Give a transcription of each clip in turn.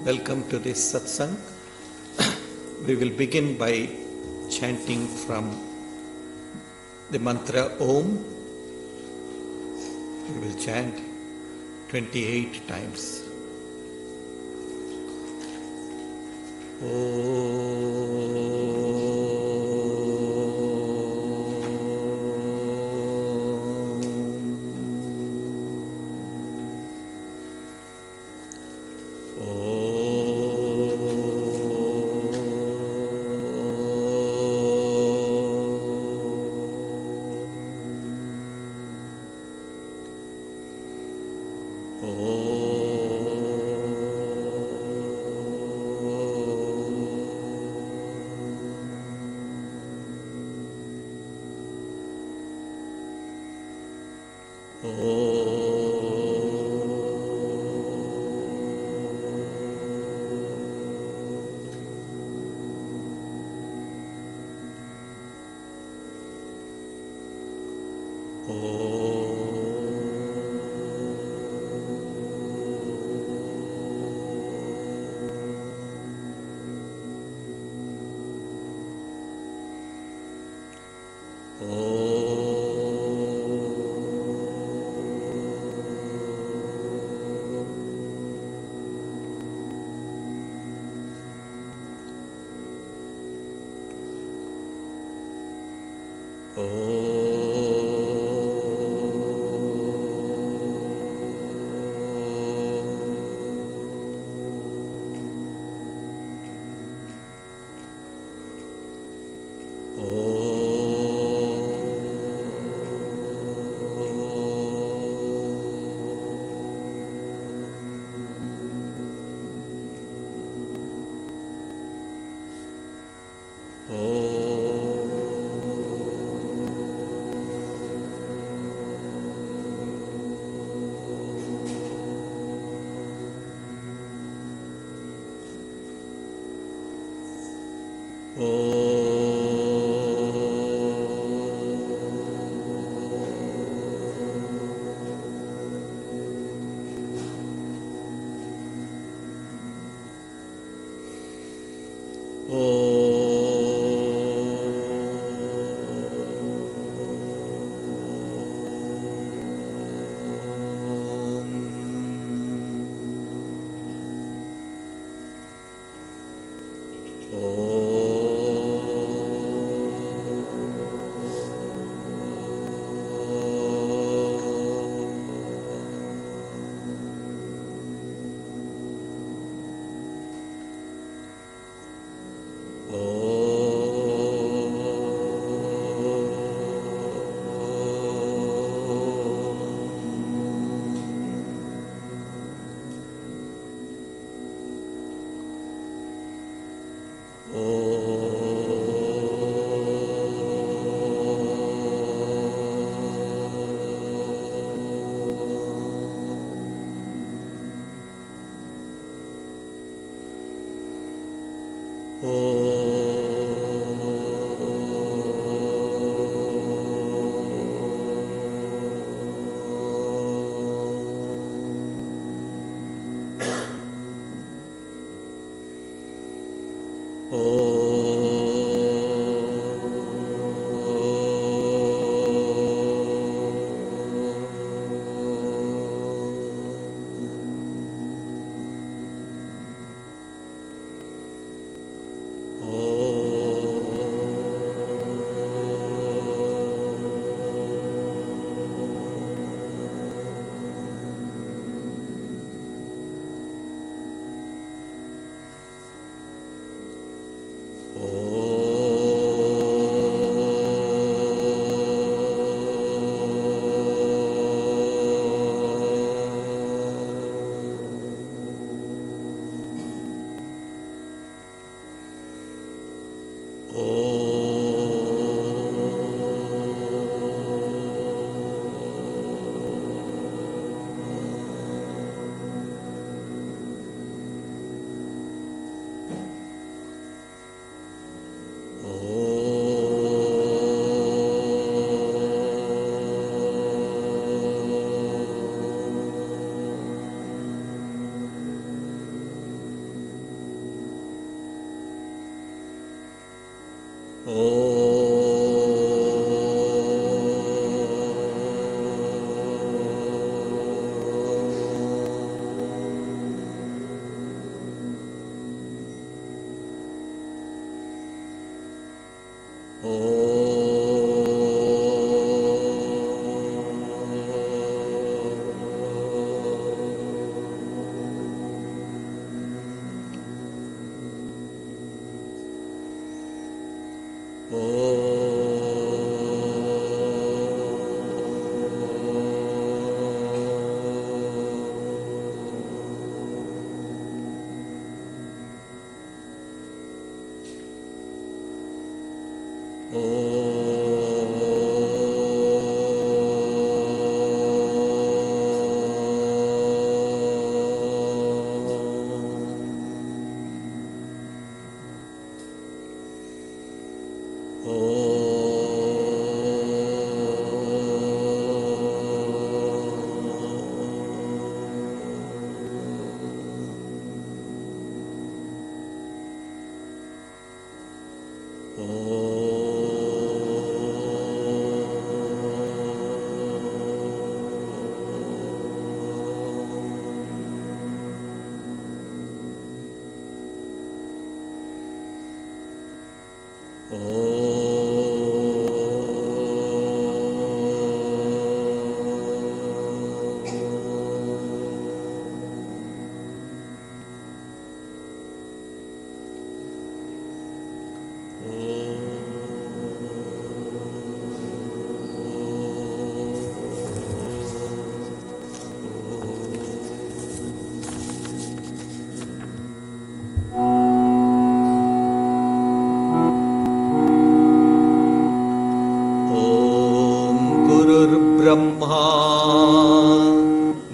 Welcome to this Satsang. We will begin by chanting from the mantra Om. We will chant 28 times.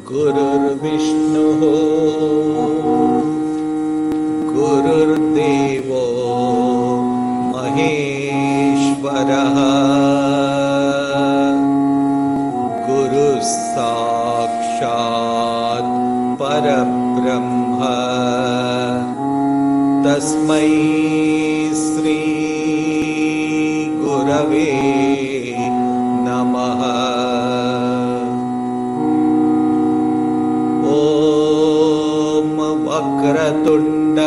गुरुर्विष्णुः गुरुर्देवो महेश्वरः गुरुः साक्षात् परब्रह्म तस्मै श्री गुरवे नमः। ॐ वक्रतुण्ड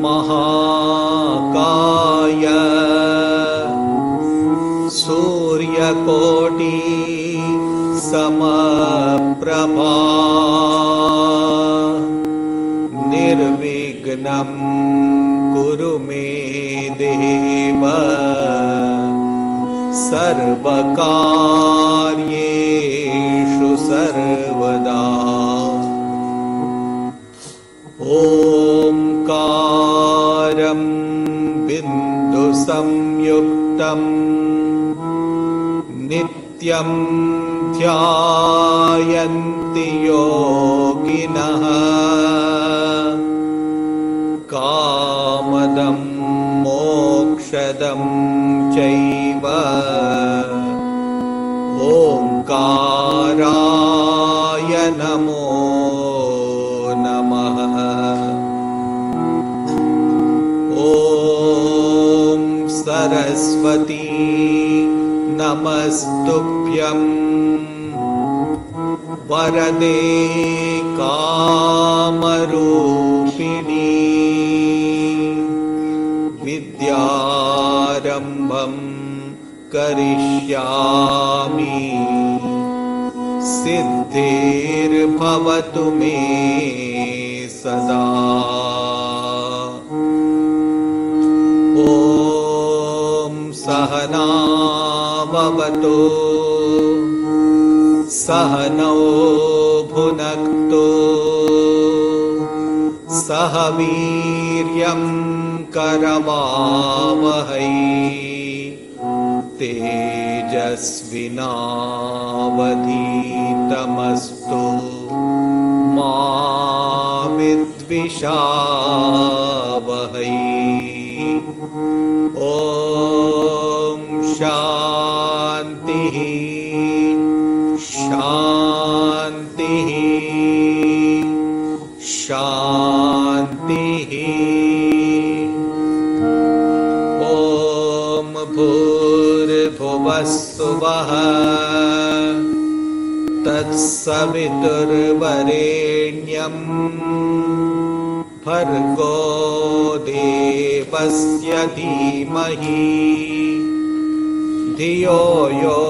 महाकाय सूर्यकोटि समप्रभा निर्विघ्नं कुरु मे देव सर्वकार्येषु सर्वदा। ओंकारं बिन्दुसंयुक्तं नित्यं ध्यायन्ति योगिनः कामदं मोक्षदं चैव ओंकाराय नमो नमः। ॐ सरस्वती नमस्तुभ्यं वरदे कामरूपिणी विद्यारम्भं करिष्यामि सिद्धिर्भवतु मे सदा। ॐ सहना भवतु सहनौ भुनक्तु सह वीर्यं करवावहै तेजस्विनावधीतमस्तु मा विद्विषावहै। ॐ शान्तिः शान्तिः शान्तिः। ॐ भूर्भुवस्सुवः तत्सवितुर्वरेण्यं भर्गो देवस्य धीमहि धियो यो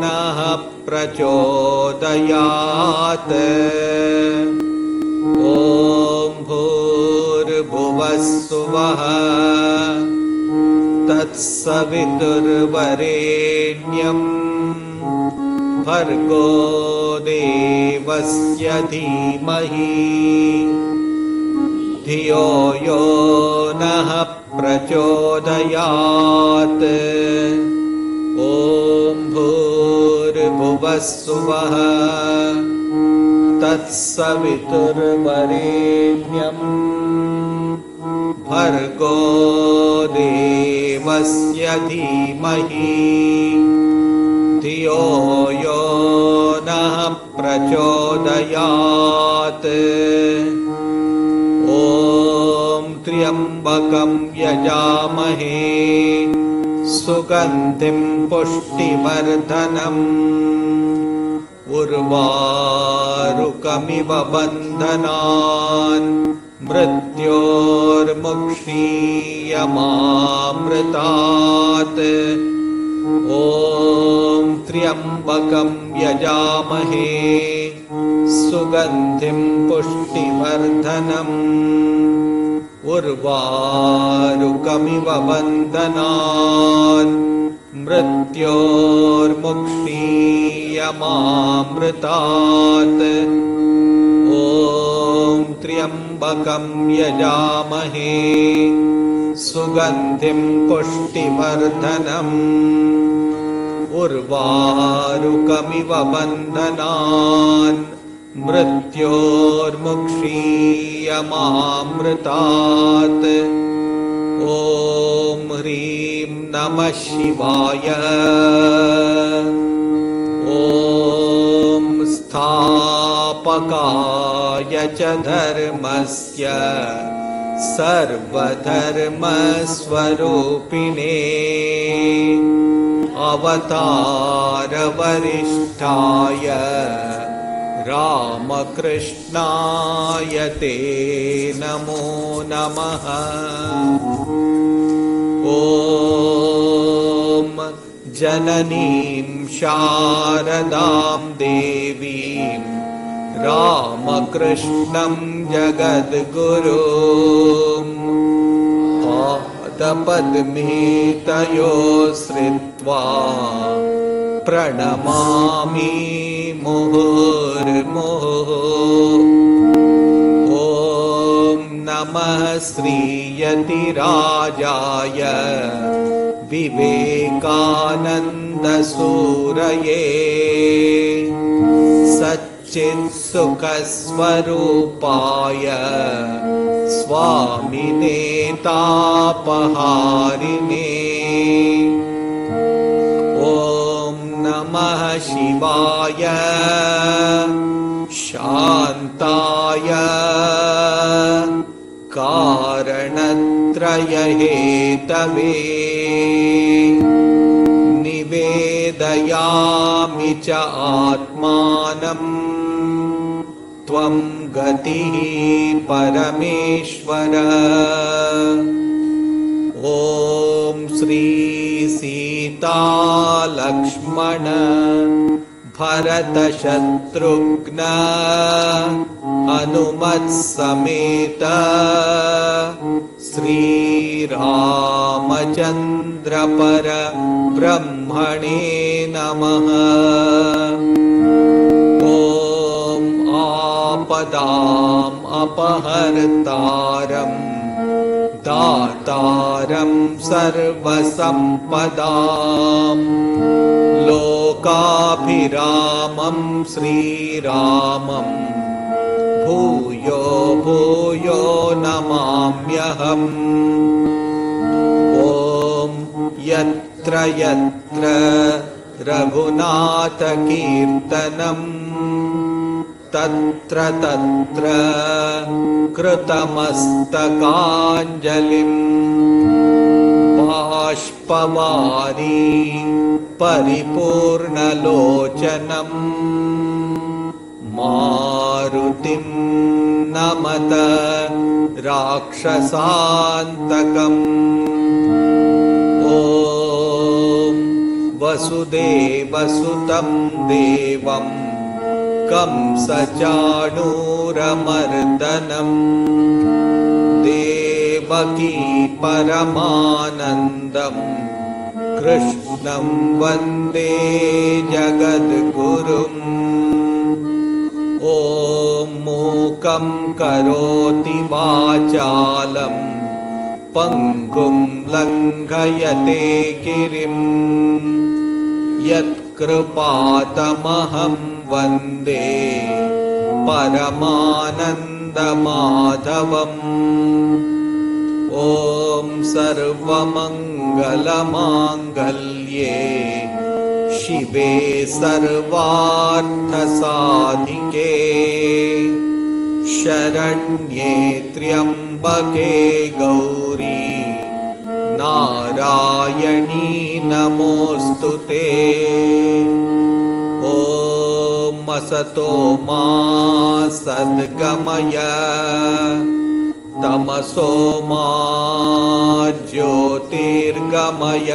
नः प्रचोदयात्। ॐ भूर्भुवस्सुवः तत्सवितुर्वरेण्यं भर्गो देवस्य धीमहि धियो यो नः प्रचोदयात्। ॐ भूर्भुवस्सुवः तत्सवितुर्वरेण्यं भर्गो देवस्य धीमहि धियो यो नः प्रचोदयात्। ॐ त्र्यम्बकं यजामहे सुगन्धिं पुष्टिवर्धनम् उर्वारुकमिव बन्धनान् मृत्योर्मुक्षीयमामृतात्। ॐ त्र्यम्बकं यजामहे सुगन्धिं पुष्टिवर्धनम् उर्वारुकमिव बन्धनान् मृत्योर्मुक्षीयमामृतात्। ॐ त्र्यम्बकं यजामहे सुगन्धिं पुष्टिवर्धनम् उर्वारुकमिव बन्धनान् मृत्योर्मुक्षीयमामृतात्। ॐ ह्रीं नमः शिवाय। ॐ स्थापकाय च धर्मस्य सर्वधर्मस्वरूपिणे अवतारवरिष्ठाय रामकृष्णाय ते नमो नमः। ॐ जननीं शारदां देवीं रामकृष्णं जगद्गुरुं पादपद्मे तयोश्रित्वा प्रणमामि मुहुर्मुहुः। ॐ नमः श्रीयतिराजाय विवेकानन्दसूरये सच्चित्सुखस्वरूपाय स्वामिने तापहारिणे। ॐ नमः शिवाय शान्ताय कारणत्रयहेतवे निवेदयामि च आत्मानं त्वं गतिः परमेश्वर। ॐ श्री सीता लक्ष्मण भरत शत्रुघ्न हनुमत्समेत श्रीरामचन्द्र परब्रह्मणे नमः। ॐ आपदाम् अपहर्तारं दातारं सर्वसम्पदां लोकाभिरामं श्रीरामं भूयो भूयो नमाम्यहम्। ॐ यत्र यत्र रघुनाथकीर्तनम् तत्र तत्र कृतमस्तकाञ्जलिम् बाष्पवारी परिपूर्णलोचनम् मारुतिं नमत राक्षसान्तकम्। ॐ वसुदेवसुतं देवं कंसचाणूरमर्दनम् देवकी परमानन्दं कृष्णं वन्दे जगद्गुरुम्। ॐ मूकं करोति वाचालं पङ्गुं लङ्घयते गिरिं यत्कृपातमहं वन्दे परमानन्दमाधवम्। ॐ सर्वमङ्गलमाङ्गल्ये शिवे सर्वार्थसाधिके शरण्ये त्र्यम्बके गौरी नारायणी नमोऽस्तुते। ॐ असतो मा सद्गमय तमसो मा ज्योतिर्गमय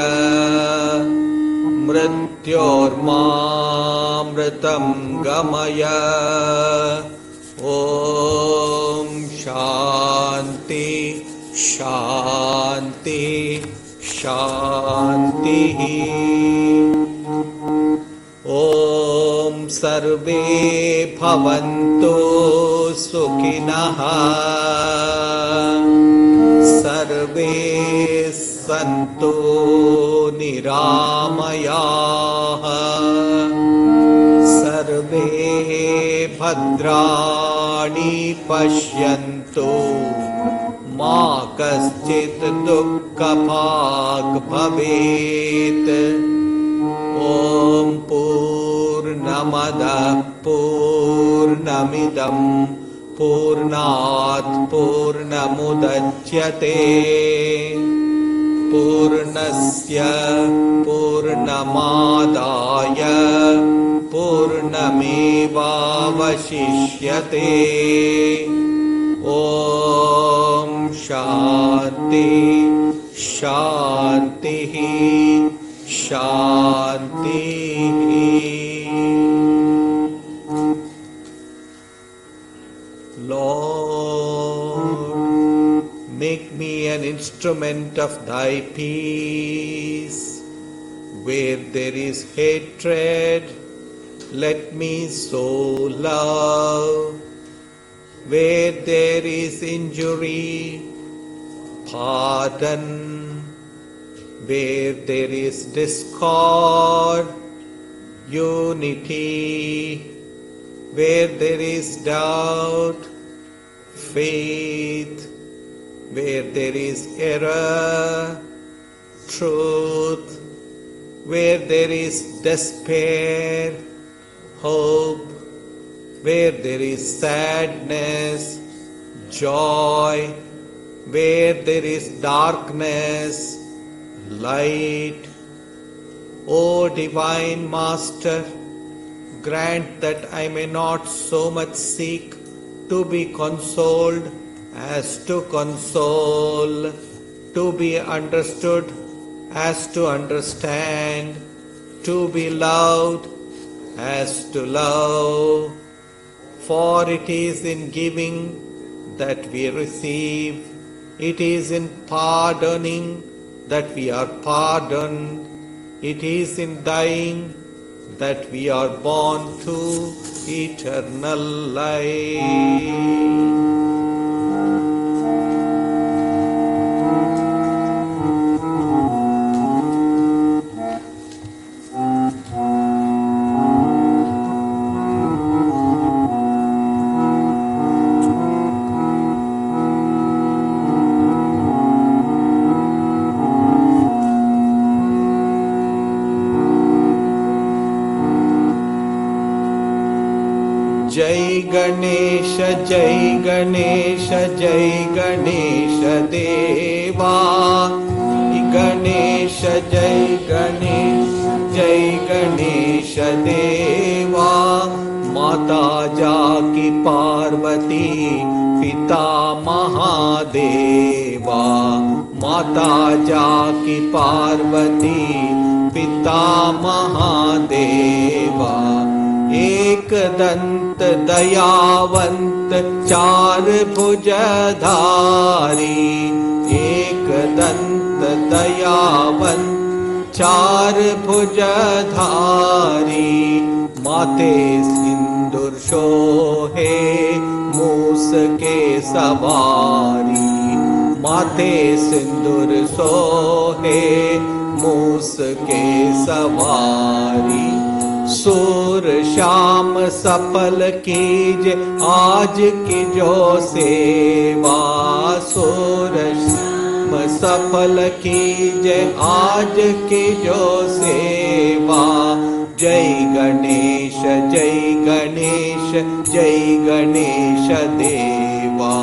मृत्योर्मामृतं गमय। ॐ शान्ति शान्ति शान्तिः। ॐ सर्वे भवन्तु सुखिनः सर्वे सन्तु निरामयाः भद्राणि पश्यन्तु मा कश्चित् दुःखभाग् भवेत्। ॐ पूर्णमदः पूर्णमिदं पूर्णात् पूर्णमुदच्यते पूर्णस्य पूर्णमादाय पूर्णमेवावशिष्यते। ॐ शान्ति शान्तिः शान्तिः। Lord, make me an instrument of thy peace. Where there is hatred, let me sow love. Where there is injury, pardon. Where there is discord, unity. Where there is doubt, faith. Where there is error, truth. Where there is despair, hope. Where there is sadness, joy. Where there is darkness, light. O Divine Master, grant that I may not so much seek to be consoled as to console, to be understood as to understand, to be loved as to love. For it is in giving that we receive, it is in pardoning that we are pardoned, it is in dying that we are born to eternal life. जय गणेश जय गणेश जय गणेश देवा। गणेश जय गणेश जय गणेश देवा। माता जाकी पार्वती पिता महादेवा। माता जाकी पार्वती पिता महादेवा। एक दंत दयावंत चार भुजधारी। एक दंत दयावंत चार भुजधारी। माथे सिंदूर शोहे मूस के सवारी। माथे सिंदूर सोहे मूस के सवारी। सूर शाम सफल कीज आज की जो सेवा। सूर शाम सफल कीज आज की जो सेवा। जय गणेश जय गणेश जय गणेश देवा।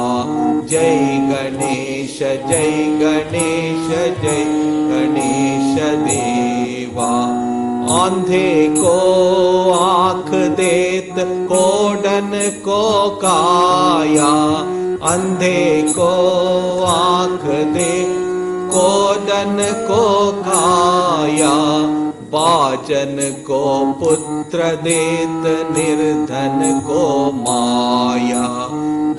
जय गणेश जय गणेश जय गणेश देवा। अंधे को आँख देत कोढ़न को काया। अंधे को आँख दे कोढ़न को काया। बाजन को पुत्र देत निर्धन को माया।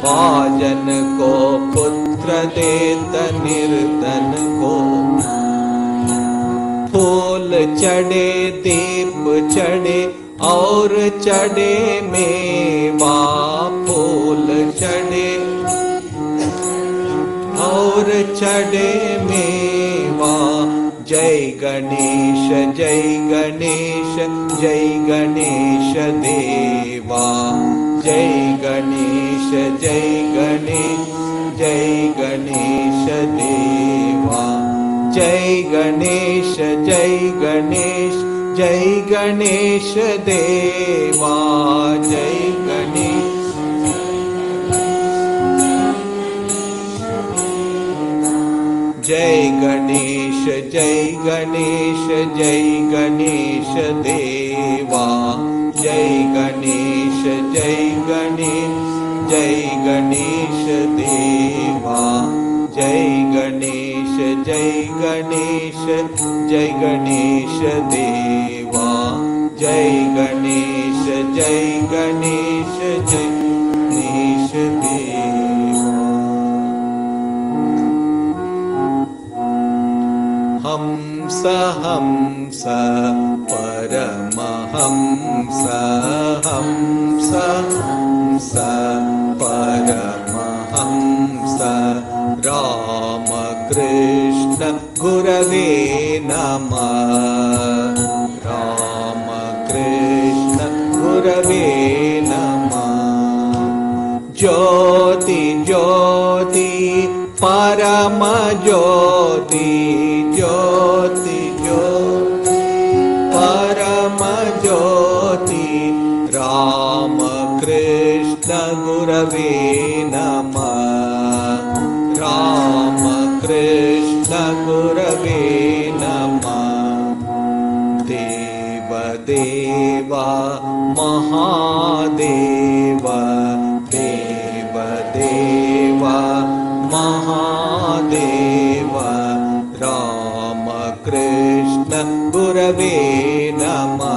बाजन को पुत्र देत निर्धन को। फूल चढ़े दीप चढ़े और चढ़े मेवा। फूल चढ़े और चढ़े मेवा। जय गणेश जय गणेश जय गणेश देवा। जय गणेश जय गणेश जय गणेश देवा जय गणेश जय गणेश जय गणेश देवा जय गणेश जय गणेश जय गणेश जय गणेश देवा जय गणेश जय गणेश जय गणेश देवा जय गणेश जय गणेश जय गणेश देवा जय गणेश जय गणेश जय गणेश देवा हंस हंस परमहंस हंस हंस परमहंस राम कृष्ण गुरवे नमः राम कृष्ण गुरवे नमः ज्योति ज्योति परम ज्योति ज्योति ज्योति परम ज्योति राम कृष्ण गुरवे नमः राम कृष्ण गुरवे नमः देव देवा महादेव देव देवा महादेव राम कृष्ण गुरवे नमः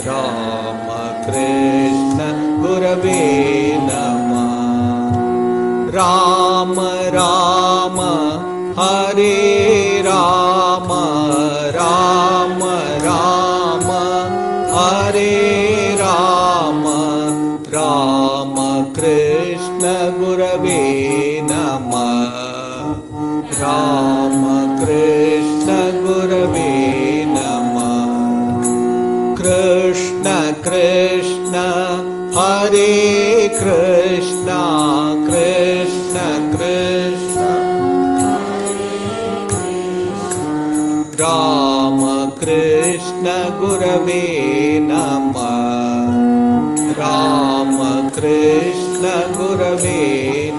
राम कृष्ण गुरवे नमः राम राम हरे राम राम राम हरे राम राम कृष्ण गुरवे नमः राम कृष्ण गुरवे नमः कृष्ण कृष्ण हरे कृष्ण कृष्ण कृष्ण राम कृष्ण गुरवे नमः राम कृष्ण गुरवे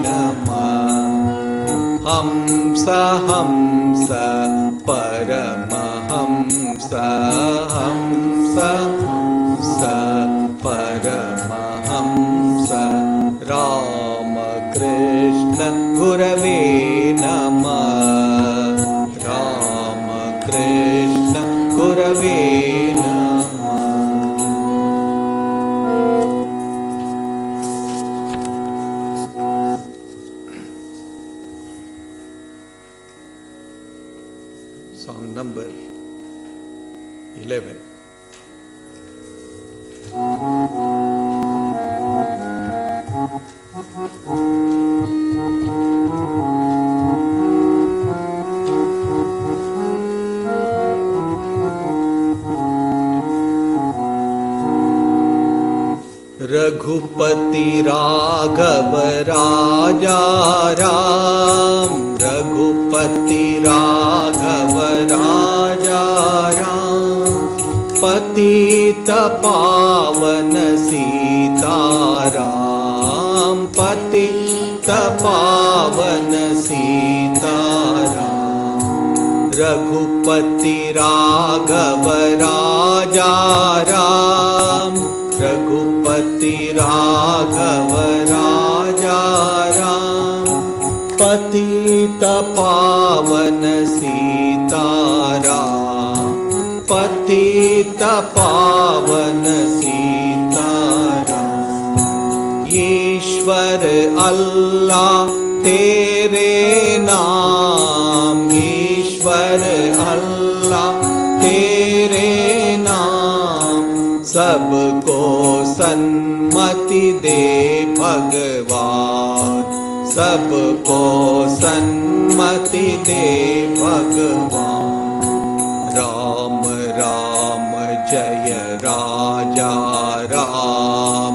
नमः हंस हंस परमहंस हंस हंस परमहंस राम कृष्ण गुरवे नमः राम कृष्ण गुरवे नमः Song number 11. रघुपति राघव राजा राम रघुपति राघव राजा राम पतित पावन सीताराम पतित पावन सीताराम रघुपति राघव राजा राम रघुपति राघव राजा राम पतित पावन सीताराम पतित पावन सीताराम ईश्वर अल्लाह तेरे नाम ईश्वर अल्लाह तेरे नाम सबको सन्मति दे भगवान सबको सन्मति दे भगवान राम राम जय राजा Ram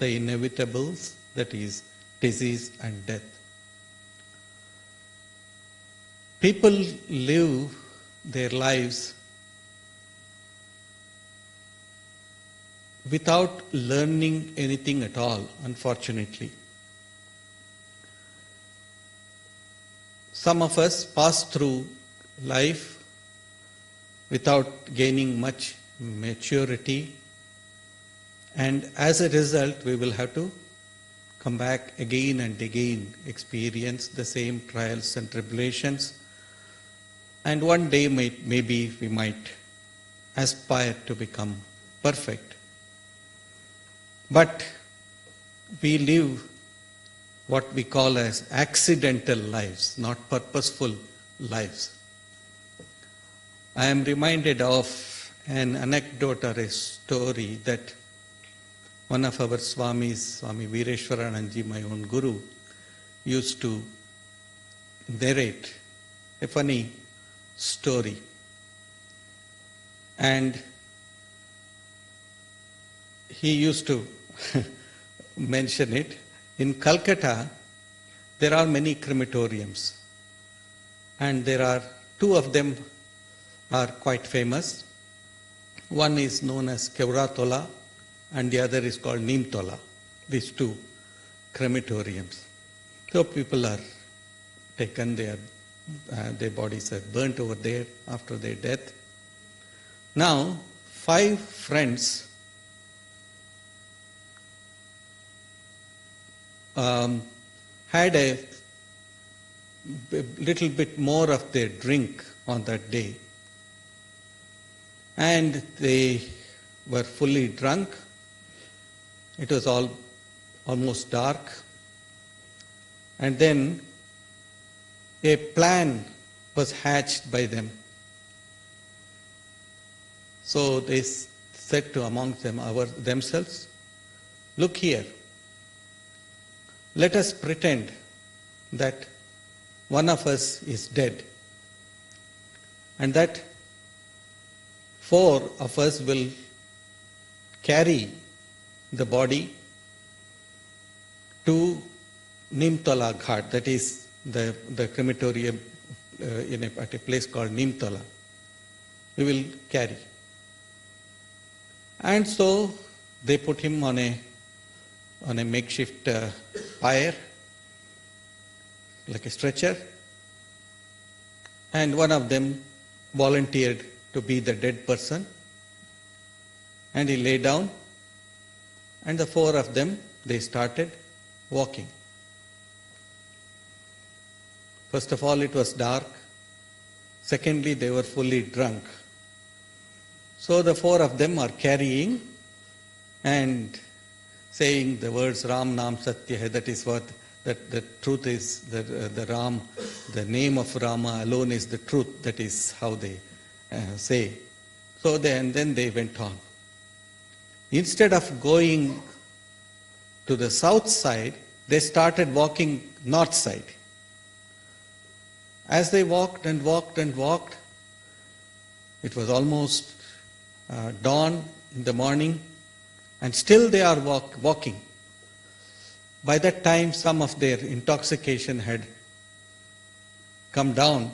the inevitables, that is disease and death. People live their lives without learning anything at all, unfortunately. Some of us pass through life without gaining much maturity, and as a result we will have to come back again and again, experience the same trials and tribulations, and one day maybe we might aspire to become perfect. But we live what we call as accidental lives, not purposeful lives. I am reminded of an anecdote or a story that one of our Swamis, Swami Veereshwarananji, my own guru, used to narrate a funny story. And he used to mention it. In Calcutta, there are many crematoriums, and there are two of them are quite famous. One is known as Kevratola, and the other is called Neemtola. These two crematoriums. So people are taken, their bodies are burnt over there after their death. Now, 5 friends had a little bit more of their drink on that day, and they were fully drunk. It was almost dark, and then a plan was hatched by them. So they said to amongst themselves, "Look here, let us pretend that one of us is dead, and that 4 of us will carry the body to Neemtola Ghat, that is the crematorium at a place called Neemtola. We will carry." And so they put him on a makeshift pyre, like a stretcher, and one of them volunteered to be the dead person, and he lay down, and the 4 of them, they started walking. First of all, it was dark. Secondly, they were fully drunk. So the 4 of them are carrying and saying the words Ram Nam Satya Hai. That is what, that the truth is, the Ram, the name of Rama alone is the truth. That is how they say. So then they went on. Instead of going to the south side, they started walking north side. As they walked and walked and walked, it was almost dawn in the morning, and still they are walking. By that time, some of their intoxication had come down.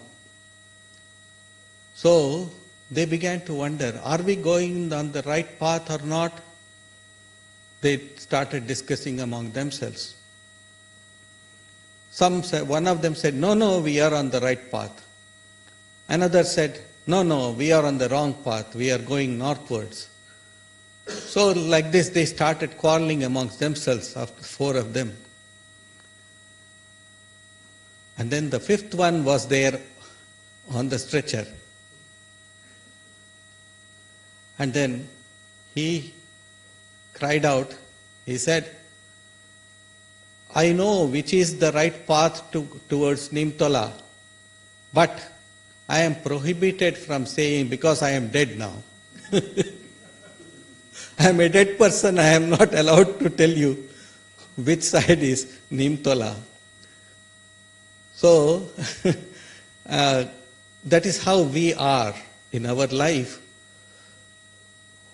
So they began to wonder, are we going on the right path or not? They started discussing among themselves. One of them said, no, we are on the right path. Another said, no, we are on the wrong path. We are going northwards. So like this, they started quarreling amongst themselves, after 4 of them. And then the 5th one was there on the stretcher. And then he cried out, he said, I know which is the right path towards Neemtola, but I am prohibited from saying, because I am dead now. I am a dead person, I am not allowed to tell you which side is Neemtola. So, that is how we are in our life.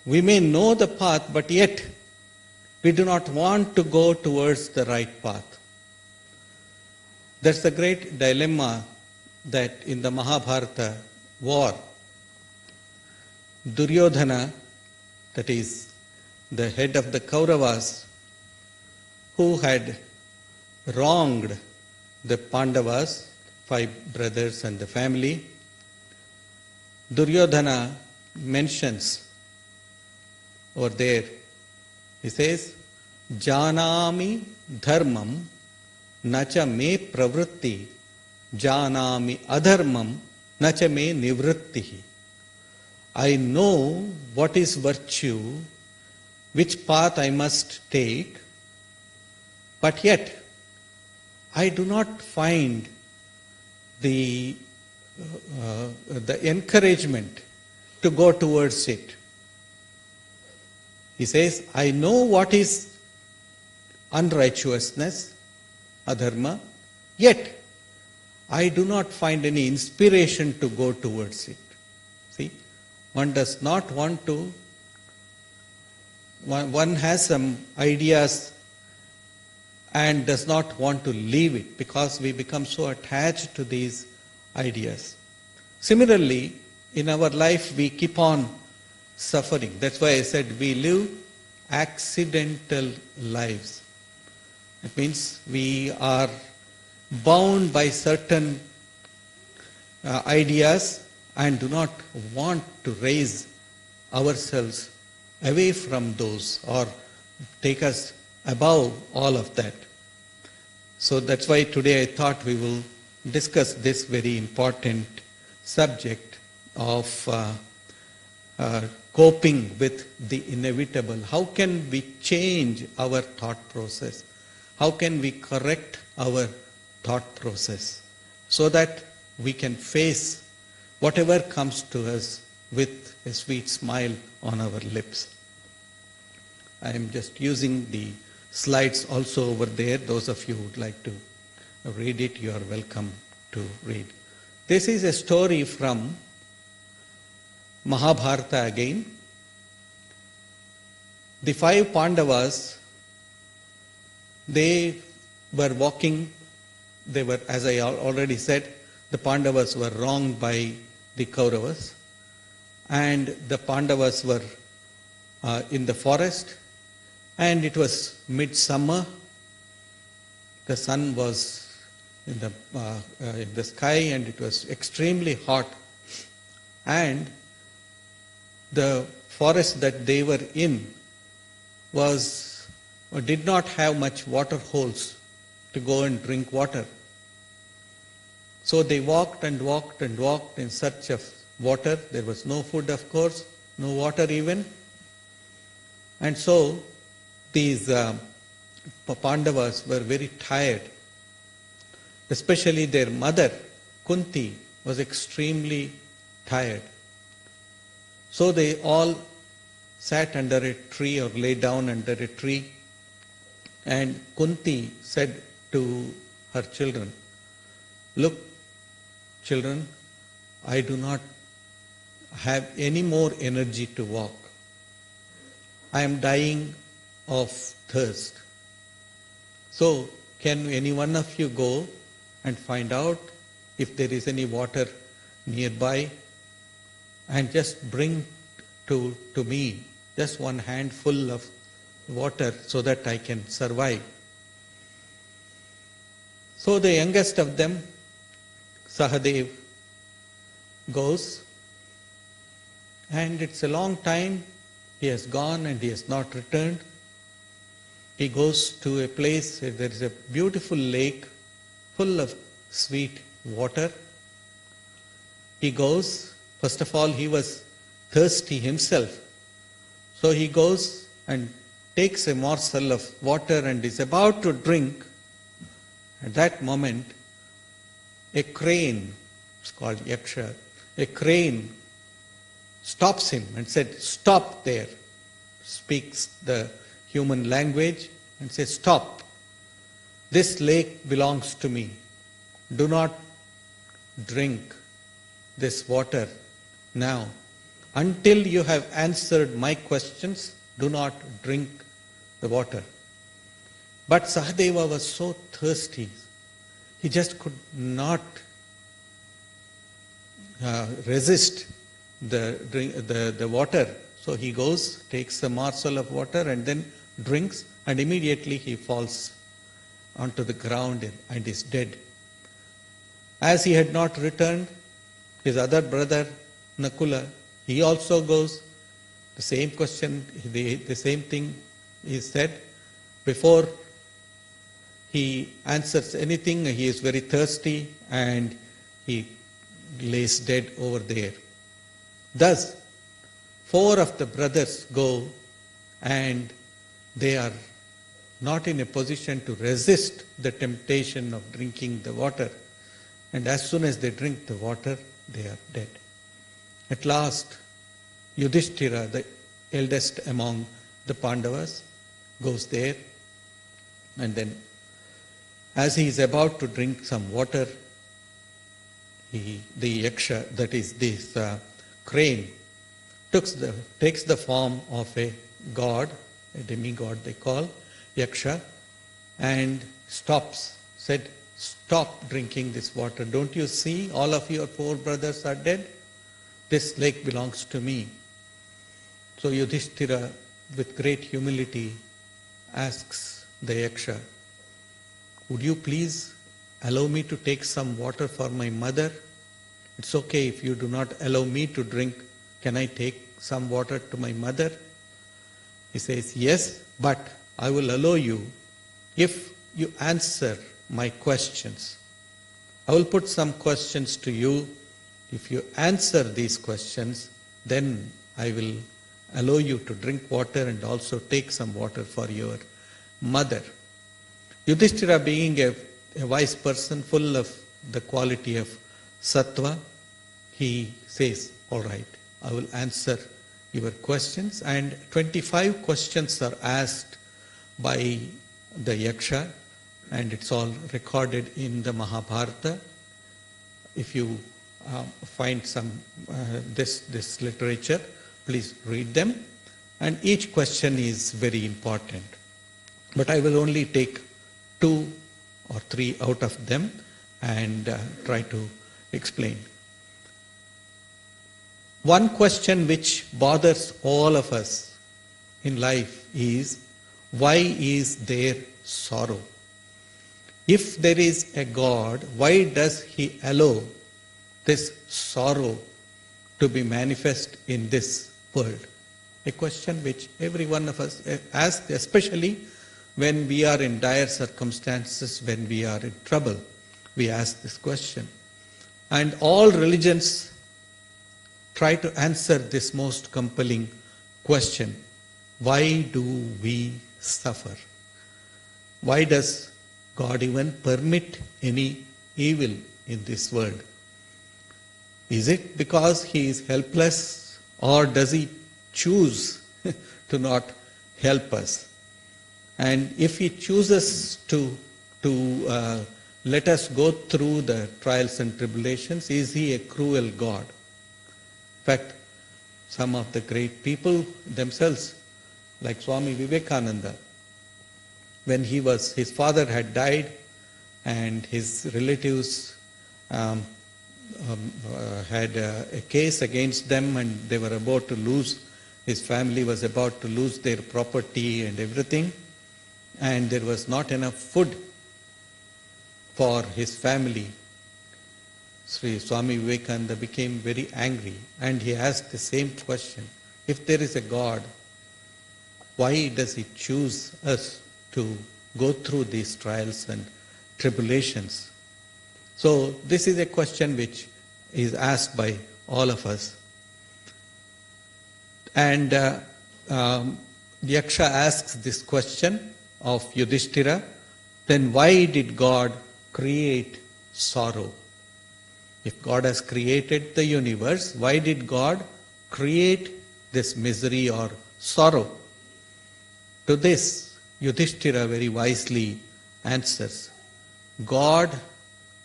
We may know the path, but yet We do not want to go towards the right path. That's the great dilemma that in the Mahabharata war, Duryodhana, that is the head of the Kauravas, who had wronged the Pandavas, 5 brothers and the family, Duryodhana mentions over there, he says, Janami dharmam nacha me pravritti, janami adharmam nacha me nivrittihi. I know what is virtue, which path I must take, but yet I do not find the encouragement to go towards it. He says, I know what is unrighteousness, adharma, yet I do not find any inspiration to go towards it. See, one does not want to, one has some ideas and does not want to leave it because we become so attached to these ideas. Similarly, in our life we keep on suffering. That's why I said we live accidental lives. It means we are bound by certain ideas and do not want to raise ourselves away from those or take us above all of that. So that's why today I thought we will discuss this very important subject of coping with the inevitable. How can we change our thought process? How can we correct our thought process so that we can face whatever comes to us with a sweet smile on our lips? I am just using the slides also over there. Those of you who would like to read it, you are welcome to read. This is a story from Mahabharata again. The 5 Pandavas, they were walking, they were, as I already said, the Pandavas were wronged by the Kauravas, and the Pandavas were in the forest, and it was midsummer. The sun was in the sky and it was extremely hot, and the forest that they were in did not have much water holes to go and drink water. So they walked and walked and walked in search of water. There was no food, of course, no water even. And so these Pandavas were very tired. Especially their mother, Kunti, was extremely tired. So they all sat under a tree or lay down under a tree, and Kunti said to her children, "Look, children, I do not have any more energy to walk. I am dying of thirst. So can any one of you go and find out if there is any water nearby and just bring to me just one handful of water so that I can survive." So the youngest of them, Sahadev, goes, and it's a long time. He has gone and he has not returned. He goes to a place where there is a beautiful lake full of sweet water. He goes, first of all, he was thirsty himself. So he goes and takes a morsel of water and is about to drink. At that moment, a crane, it's called Yaksha, a crane stops him and said, "Stop there." Speaks the human language and says, "Stop. This lake belongs to me. Do not drink this water now. Until you have answered my questions, do not drink the water. But Sahadeva was so thirsty, he just could not resist the water. So he goes, takes a morsel of water and then drinks, and immediately he falls onto the ground and is dead. As he had not returned, his other brother Nakula, he also goes. The same question, the same thing is said. Before he answers anything, he is very thirsty and he lays dead over there. Thus, 4 of the brothers go and they are not in a position to resist the temptation of drinking the water. And as soon as they drink the water, they are dead. At last, Yudhishthira, the eldest among the Pandavas, goes there, and then as he is about to drink some water, the yaksha, that is this crane, takes the form of a god, a demigod they call, yaksha, and stops, said, "Stop drinking this water. Don't you see all of your 4 brothers are dead? This lake belongs to me." So Yudhishthira, with great humility, asks the yaksha, "Would you please allow me to take some water for my mother? It's okay if you do not allow me to drink. Can I take some water to my mother?" He says, "Yes, but I will allow you if you answer my questions. I will put some questions to you. If you answer these questions, then I will allow you to drink water and also take some water for your mother." Yudhishthira, being a wise person full of the quality of sattva, he says, "All right, I will answer your questions." And 25 questions are asked by the yaksha, and it's all recorded in the Mahabharata. If you find some this literature, please read them. And each question is very important. But I will only take 2 or 3 out of them and try to explain. One question which bothers all of us in life is, why is there sorrow? If there is a God, why does He allow this sorrow to be manifest in this world? A question which every one of us asks, especially when we are in dire circumstances, when we are in trouble, we ask this question. And all religions try to answer this most compelling question. Why do we suffer? Why does God even permit any evil in this world? Is it because He is helpless, or does He choose to not help us? And if He chooses to let us go through the trials and tribulations, is He a cruel God? In fact, some of the great people themselves, like Swami Vivekananda, when his father had died and his relatives had a case against them, and they were about to lose, his family was about to lose their property and everything, and there was not enough food for his family. Sri Swami Vivekananda became very angry, and he asked the same question. If there is a God, why does He choose us to go through these trials and tribulations? So this is a question which is asked by all of us. And Yaksha asks this question of Yudhishthira, then why did God create sorrow? If God has created the universe, why did God create this misery or sorrow? To this, Yudhishthira very wisely answers, God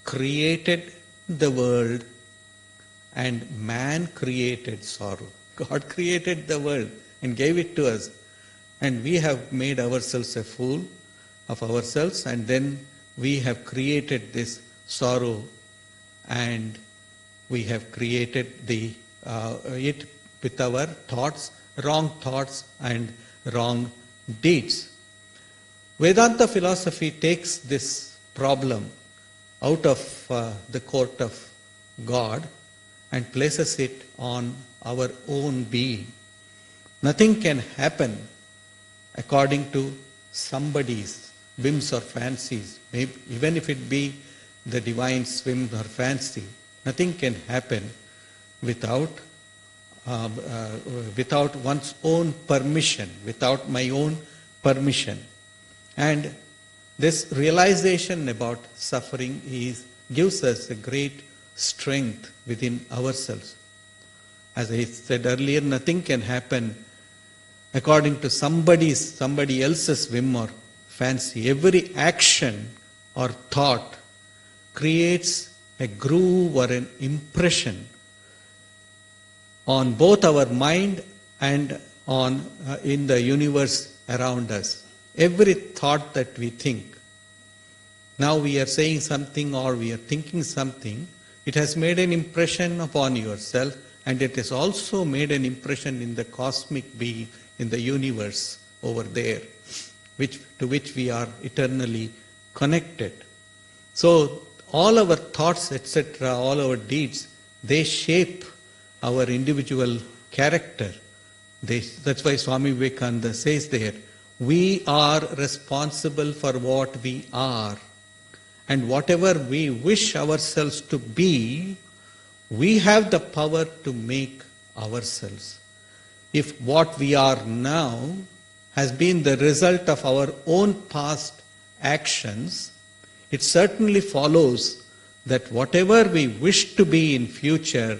created the world and man created sorrow. God created the world and gave it to us. and we have made ourselves a fool of ourselves, and then we have created this sorrow, and we have created it with our thoughts and wrong deeds. Vedanta philosophy takes this problem out of the court of God and places it on our own being. Nothing can happen according to somebody's whims or fancies, maybe, even if it be the divine's whim or fancy. Nothing can happen without one's own permission, without my own permission. And this realization about suffering gives us a great strength within ourselves. As I said earlier, nothing can happen according to somebody else's whim or fancy. Every action or thought creates a groove or an impression on both our mind and in the universe around us. Every thought that we think, now we are saying something or we are thinking something, it has made an impression upon yourself, and it has also made an impression in the cosmic being, in the universe over there, to which we are eternally connected. So all our thoughts, etc., all our deeds, they shape our individual character. That's why Swami Vivekananda says there, we are responsible for what we are. And whatever we wish ourselves to be, we have the power to make ourselves. If what we are now has been the result of our own past actions, it certainly follows that whatever we wish to be in future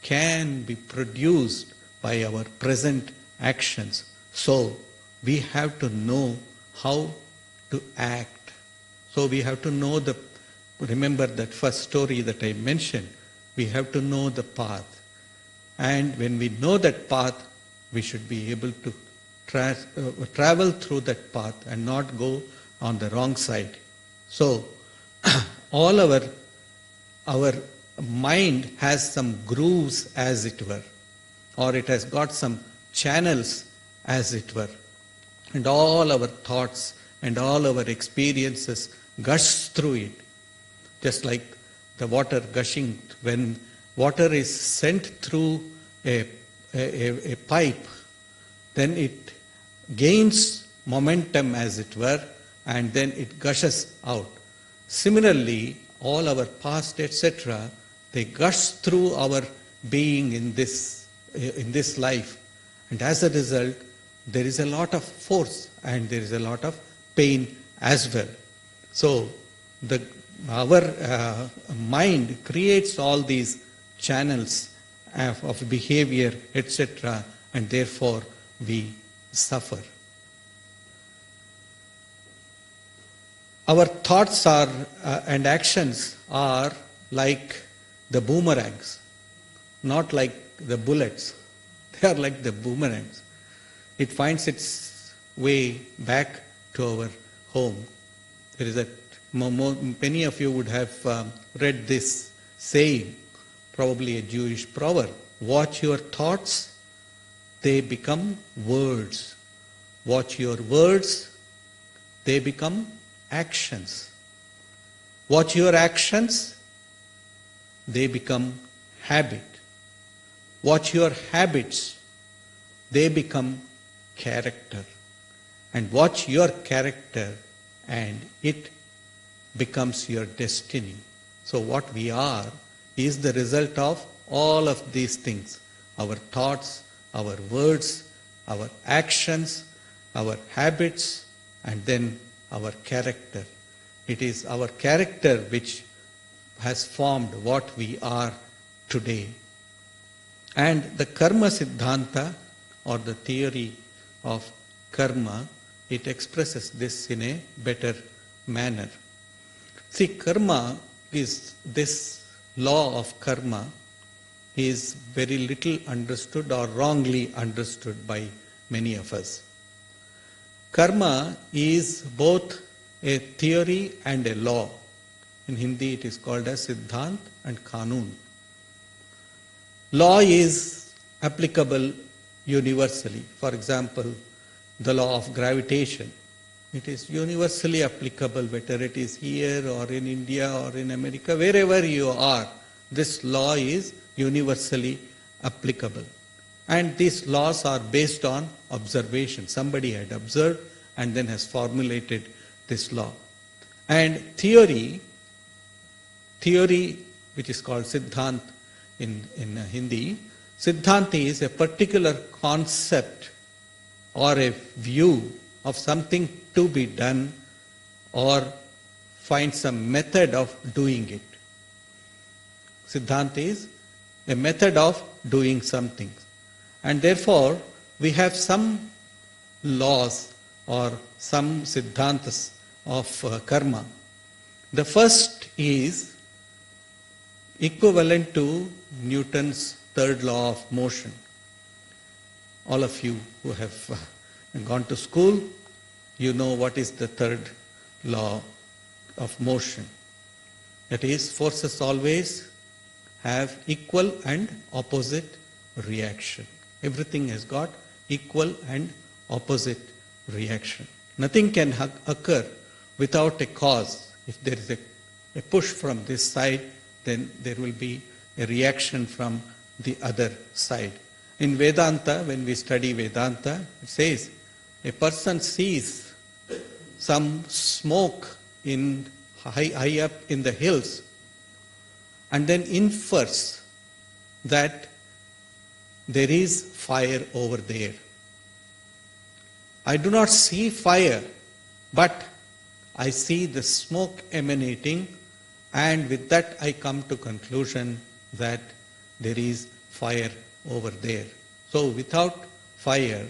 can be produced by our present actions. So we have to know how to act. So we have to know remember that first story that I mentioned, we have to know the path. And when we know that path, we should be able to travel through that path and not go on the wrong side. So all our mind has some grooves, as it were, or it has got some channels, as it were. And all our thoughts and all our experiences gush through it. Just like the water gushing, when water is sent through a pipe, then it gains momentum, as it were, and then it gushes out. Similarly, all our past, etc., they gush through our being in this life. And as a result, there is a lot of force and there is a lot of pain as well. So our mind creates all these channels of behavior, etc., and therefore we suffer. Our thoughts and actions are like the boomerangs, not like the bullets. They are like the boomerangs. It finds its way back to our home. There is many of you would have read this saying, probably a Jewish proverb. Watch your thoughts, they become words. Watch your words, they become actions. Watch your actions, they become habit. Watch your habits, they become character. And watch your character, and it becomes your destiny. So what we are is the result of all of these things. Our thoughts, our words, our actions, our habits, and then our character. It is our character which has formed what we are today. And the Karma Siddhanta, or the theory of karma, it expresses this in a better manner. See, karma is, this law of karma is very little understood or wrongly understood by many of us. Karma is both a theory and a law. In Hindi it is called as Siddhant and Kanun. Law is applicable universally. For example, the law of gravitation. It is universally applicable, whether it is here or in India or in America, wherever you are, this law is universally applicable. And these laws are based on observation. Somebody had observed and then has formulated this law. And theory, which is called Siddhant in Hindi, Siddhant is a particular concept or a view of something to be done or find some method of doing it. Siddhant is a method of doing something. And therefore, we have some laws or some siddhantas of karma. The first is equivalent to Newton's third law of motion. All of you who have gone to school, you know what is the third law of motion. That is, forces always have equal and opposite reaction. Everything has got equal and opposite reaction. Nothing can occur without a cause. If there is a push from this side, then there will be a reaction from the other side. In Vedanta, when we study Vedanta, it says a person sees some smoke high up in the hills and then infers that there is fire over there. I do not see fire, but I see the smoke emanating, and with that I come to conclusion that there is fire over there. So without fire,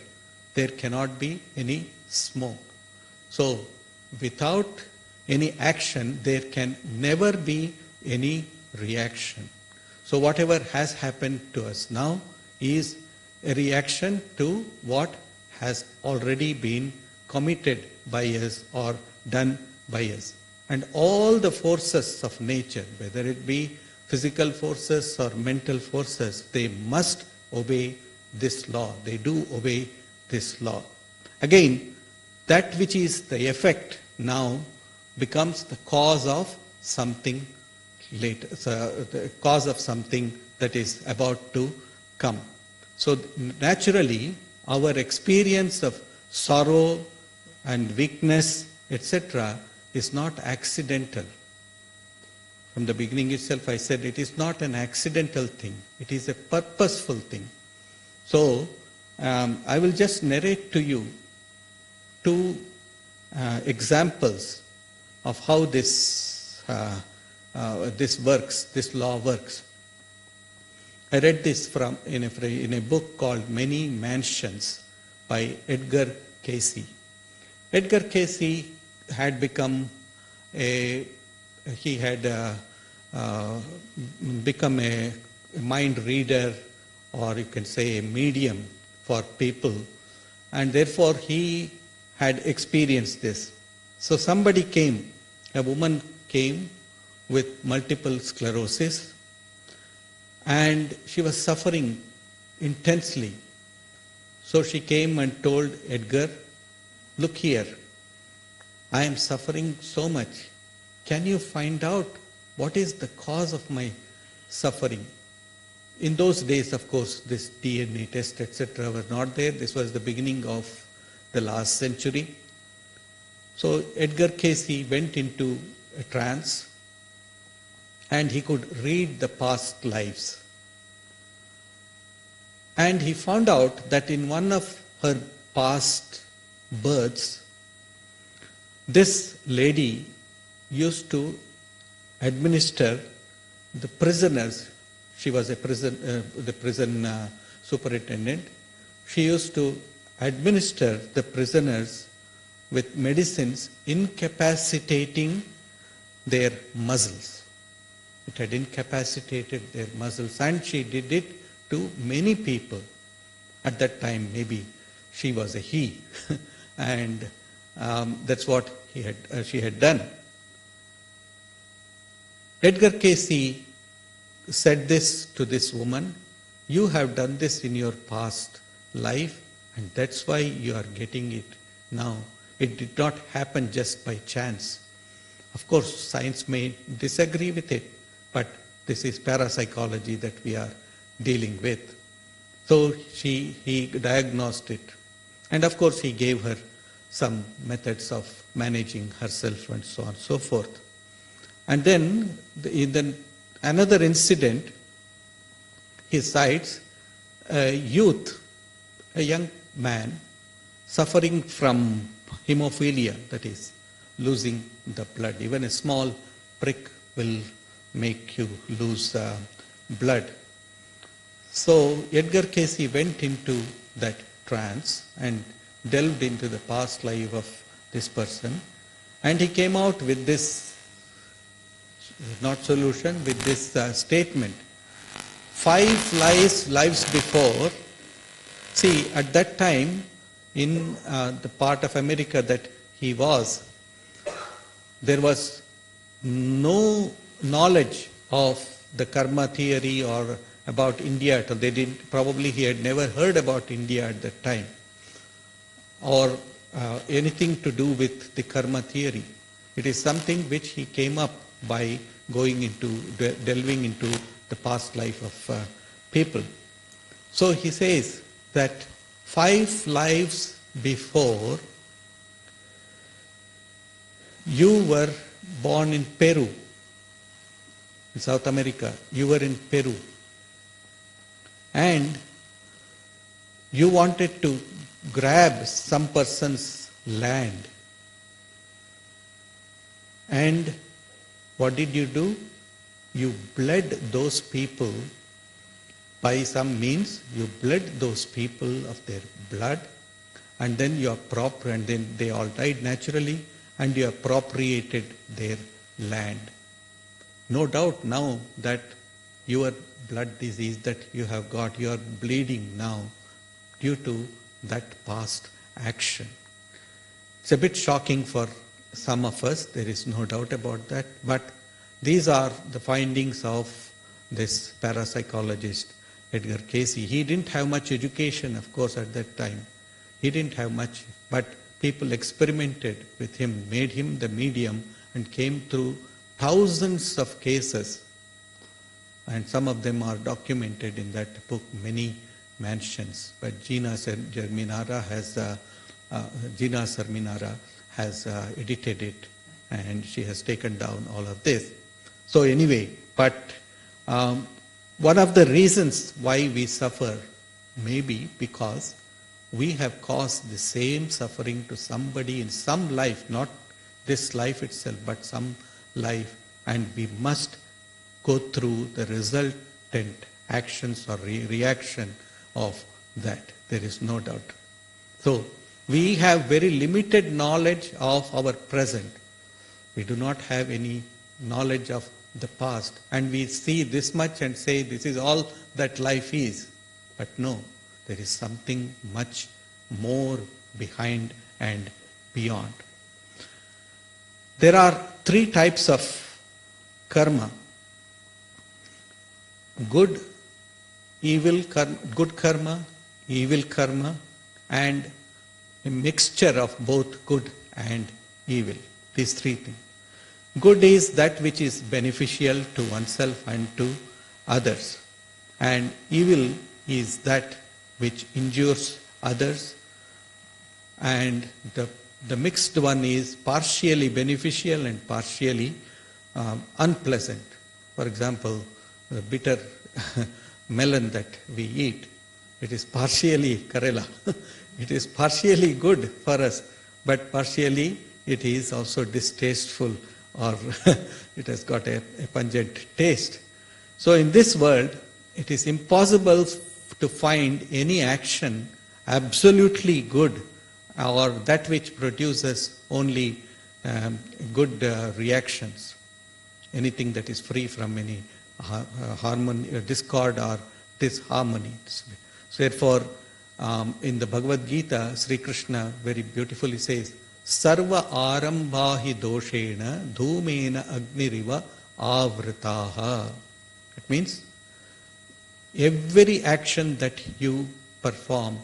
there cannot be any smoke. So without any action, there can never be any reaction. So whatever has happened to us now is a reaction to what has already been committed by us or done by us. And all the forces of nature, whether it be physical forces or mental forces, they must obey this law. They do obey this law. Again, that which is the effect now becomes the cause of something later, so the cause of something that is about to come. So naturally, our experience of sorrow and weakness, etc., is not accidental. From the beginning itself, I said it is not an accidental thing. It is a purposeful thing. So, I will just narrate to you two examples of how this works, this law works. I read this in a book called Many Mansions by Edgar Cayce. Edgar Cayce had become become a mind reader, or you can say a medium for people, and therefore he had experienced this. So somebody came, a woman came with multiple sclerosis, and she was suffering intensely. So she came and told Edgar, "Look here, I am suffering so much. Can you find out what is the cause of my suffering?" In those days, of course, this DNA test, etc. were not there. This was the beginning of the last century. So Edgar Cayce went into a trance, and he could read the past lives. And he found out that in one of her past births, this lady used to administer the prisoners. She was the prison superintendent. She used to administer the prisoners with medicines incapacitating their muscles. It had incapacitated their muscles, and she did it to many people. At that time, maybe she was a he, and that's what she had done. Edgar Casey said this to this woman, you have done this in your past life, and that's why you are getting it now. It did not happen just by chance. Of course, science may disagree with it, but this is parapsychology that we are dealing with. So he diagnosed it. And of course, he gave her some methods of managing herself and so on and so forth. And then, another incident, he cites a youth, a young man, suffering from hemophilia, that is, losing the blood. Even a small prick will make you lose blood. So Edgar Casey went into that trance and delved into the past life of this person, and he came out with this, not solution, with this statement. 5 lives before, see, at that time, in the part of America that he was, there was no knowledge of the karma theory or about India at all. Probably he had never heard about India at that time, or anything to do with the karma theory. It is something which he came up by delving into the past life of people. So he says that 5 lives before, you were born in Peru, in South America. You were in Peru. And you wanted to grab some person's land. And what did you do? You bled those people by some means. You bled those people of their blood, and then and then they all died naturally, and you appropriated their land. No doubt now that your blood disease that you have got, you are bleeding now due to that past action. It's a bit shocking for some of us, there is no doubt about that, but these are the findings of this parapsychologist Edgar Casey. He didn't have much education, of course, at that time. He didn't have much, but people experimented with him, made him the medium, and came through thousands of cases. And some of them are documented in that book, Many Mansions. But Gina Serminara has edited it, and she has taken down all of this. So anyway, but one of the reasons why we suffer may be because we have caused the same suffering to somebody in some life, not this life itself, but some life, and we must go through the resultant actions or reaction of that. There is no doubt. So we have very limited knowledge of our present. We do not have any knowledge of the past, and we see this much and say this is all that life is. But no, there is something much more behind and beyond. There are 3 types of karma: good karma, evil karma, and a mixture of both good and evil. These 3 things. Good is that which is beneficial to oneself and to others, and evil is that which injures others, and the mixed one is partially beneficial and partially unpleasant. For example, the bitter melon that we eat, it is partially Karela. It is partially good for us, but partially it is also distasteful, or it has got a pungent taste. So in this world, it is impossible to find any action absolutely good, or that which produces only good reactions. Anything that is free from any harmony, discord or disharmony. So therefore, In the Bhagavad Gita, Sri Krishna very beautifully says, Sarva arambhahi doshena dhumena agniriva avritaha. It means every action that you perform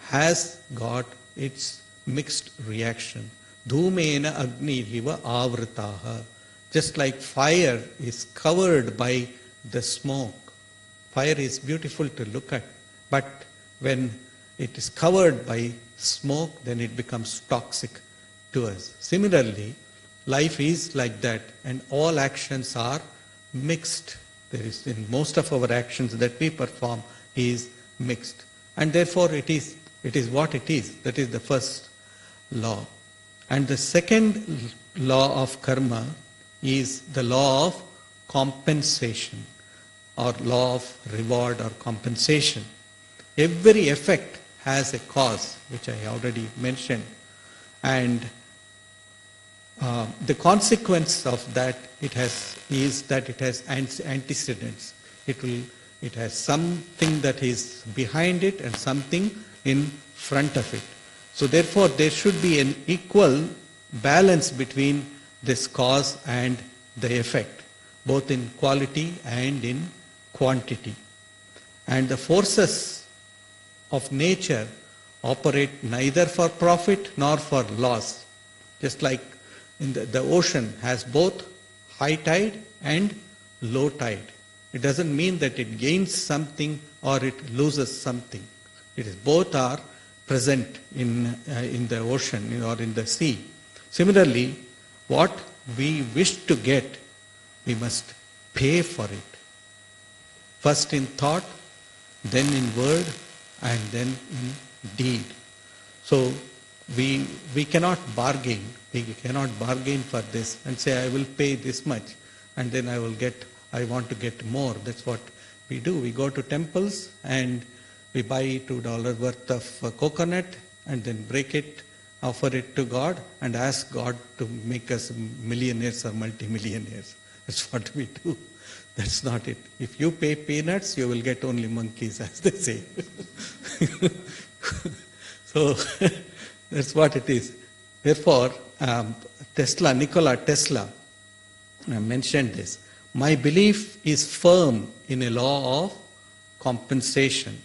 has got its mixed reaction. Dhumena agniriva avritaha. Just like fire is covered by the smoke. Fire is beautiful to look at, but when it is covered by smoke, then it becomes toxic to us. Similarly, life is like that, and all actions are mixed. There is, in most of our actions that we perform, is mixed, and therefore it is what it is. That is the first law. And the second law of karma is the law of compensation, or law of reward or compensation. Every effect has a cause, which I already mentioned, and the consequence of that is that it has antecedents. It has something that is behind it and something in front of it. So therefore there should be an equal balance between this cause and the effect, both in quality and in quantity. And the forces of nature operate neither for profit nor for loss. Just like in the ocean has both high tide and low tide. It doesn't mean that it gains something or it loses something. It is both are present in the ocean or in the sea. Similarly, what we wish to get, we must pay for it. First in thought, then in word, and then in deed. So we cannot bargain. We cannot bargain for this and say, I will pay this much and then I want to get more. That's what we do. We go to temples and we buy $2 worth of coconut and then break it, offer it to God and ask God to make us millionaires or multimillionaires. That's what we do. That's not it. If you pay peanuts, you will get only monkeys, as they say. So that's what it is. Therefore, Nikola Tesla mentioned this. My belief is firm in a law of compensation.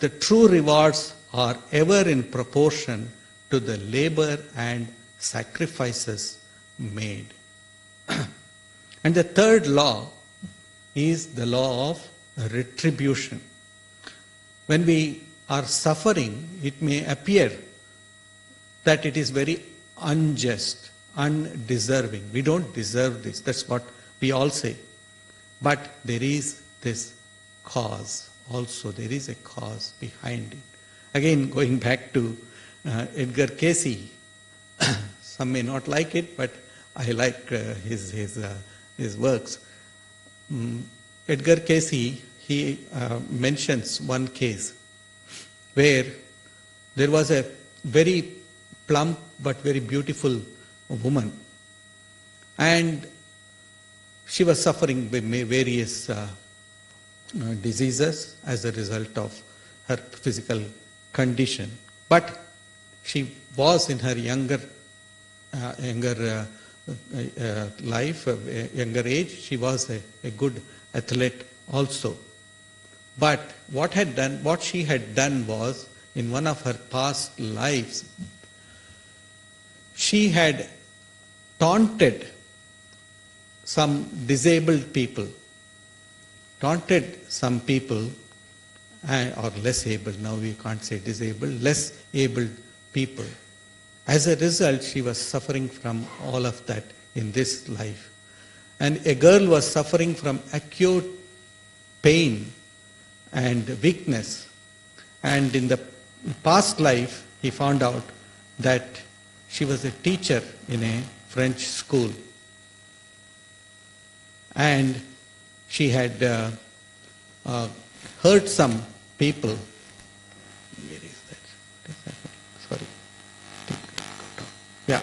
The true rewards are ever in proportion to the labor and sacrifices made. And the third law is the law of retribution. When we are suffering, it may appear that it is very unjust, undeserving. We don't deserve this. That's what we all say. But there is this cause also. There is a cause behind it. Again, going back to Edgar Cayce, some may not like it, but I like his works. Edgar Cayce, he mentions one case where there was a very plump but very beautiful woman, and she was suffering with various diseases as a result of her physical condition. But she was in her younger life, younger age, she was a good athlete also. But what she had done was, in one of her past lives, she had taunted some disabled people, or less able, now we can't say disabled, less abled people. As a result, she was suffering from all of that in this life. And a girl was suffering from acute pain and weakness. And in the past life, he found out that she was a teacher in a French school. And she had hurt some people. Where is that? Sorry. Yeah.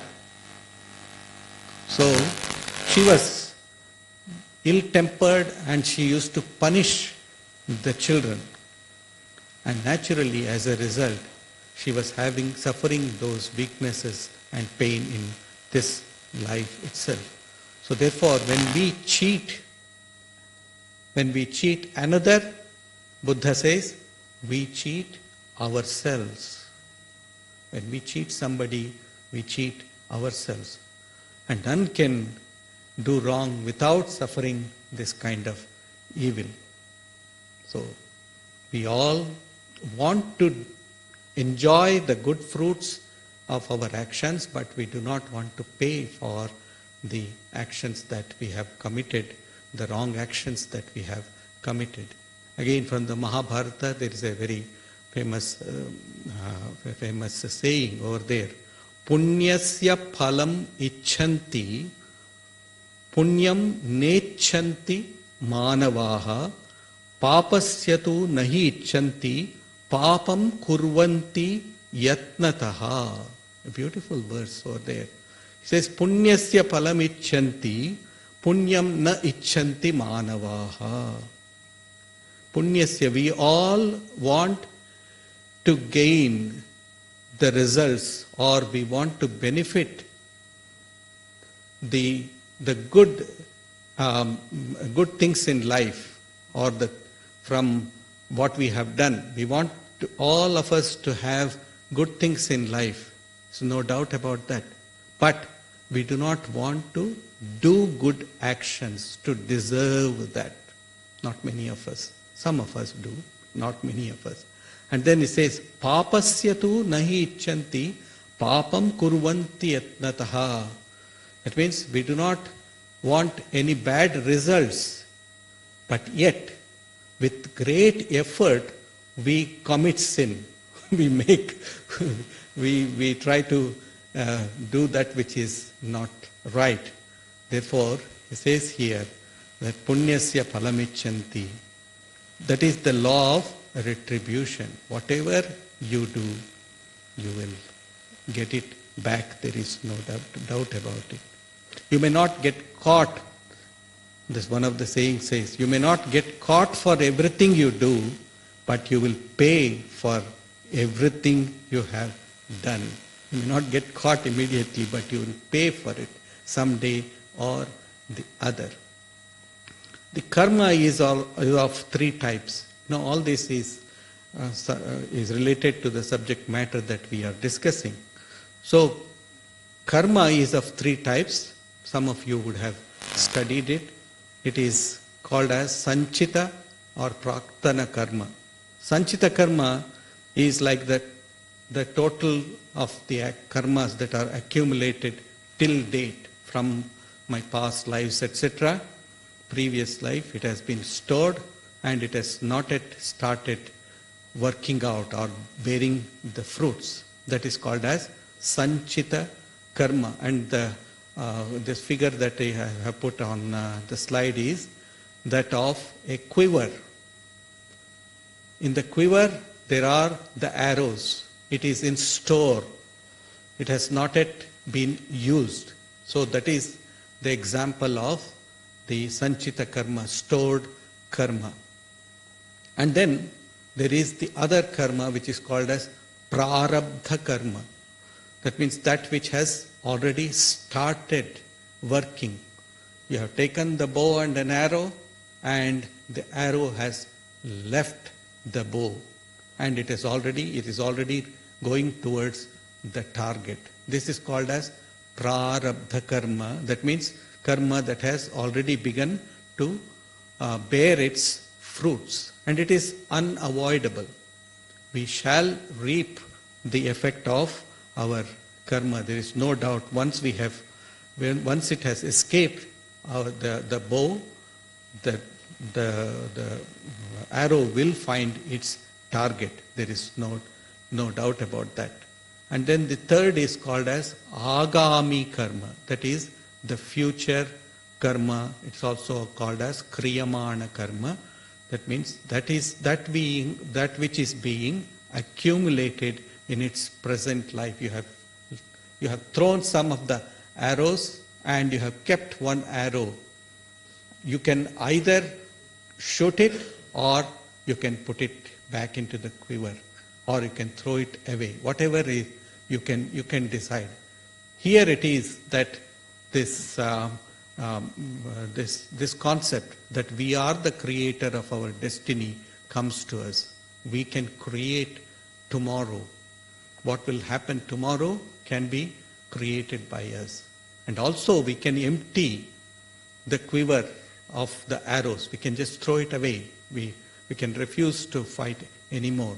So she was ill-tempered and she used to punish the children. And naturally, as a result, she was suffering those weaknesses and pain in this life itself. So therefore, when we cheat another, Buddha says, we cheat ourselves. When we cheat somebody, we cheat ourselves. And none can do wrong without suffering this kind of evil. So we all want to enjoy the good fruits of our actions, but we do not want to pay for the actions that we have committed, the wrong actions that we have committed. Again, from the Mahabharata, there is a very famous saying over there. Punyasya phalam icchanti, punyam nechanti manavaha, papasya tu nahi icchanti, papam kurvanti yatnataha. A beautiful verse over there. He says, punyasya phalam icchanti, punyam na icchanti manavaha. Punyasya, we all want to gain the results, or we want to benefit the good things in life, or from what we have done. We want all of us to have good things in life. So no doubt about that. But we do not want to do good actions to deserve that. Not many of us. Some of us do, not many of us. And then he says, papasya tu nahi icchanti, papam kurvanti yatnataha. That means we do not want any bad results, but yet with great effort we commit sin. we try to do that which is not right. Therefore, he says here that punyasya phalamichanti. That is the law of retribution. Whatever you do, you will get it back. There is no doubt about it. You may not get caught. This one of the sayings says, you may not get caught for everything you do, but you will pay for everything you have done. You may not get caught immediately, but you will pay for it someday or the other. The karma is of three types. All this is related to the subject matter that we are discussing. So, karma is of three types. Some of you would have studied it. It is called as sanchita or praktana karma. Sanchita karma is like the total of the karmas that are accumulated till date from my past lives, etc. Previous life, it has been stored and it has not yet started working out or bearing the fruits. That is called as sanchita karma. And this figure that I have put on the slide is that of a quiver. In the quiver, there are the arrows. It is in store. It has not yet been used. So that is the example of the sanchita karma, stored karma. And then there is the other karma which is called as prarabdha karma. That means that which has already started working. You have taken the bow and an arrow, and the arrow has left the bow, and it is already going towards the target. This is called as prarabdha karma. That means karma that has already begun to bear its fruits, and it is unavoidable. We shall reap the effect of our karma. There is no doubt. Once it has escaped the bow, the arrow will find its target. There is no doubt about that. And then the third is called as agami karma. That is the future karma. It's also called as kriyamana karma. That means that which is being accumulated in its present life. You have thrown some of the arrows and you have kept one arrow. You can either shoot it or you can put it back into the quiver, or you can throw it away. Whatever you can decide. Here it is that this concept that we are the creator of our destiny comes to us. We can create tomorrow. What will happen tomorrow can be created by us. And also we can empty the quiver of the arrows. We can just throw it away. We can refuse to fight anymore.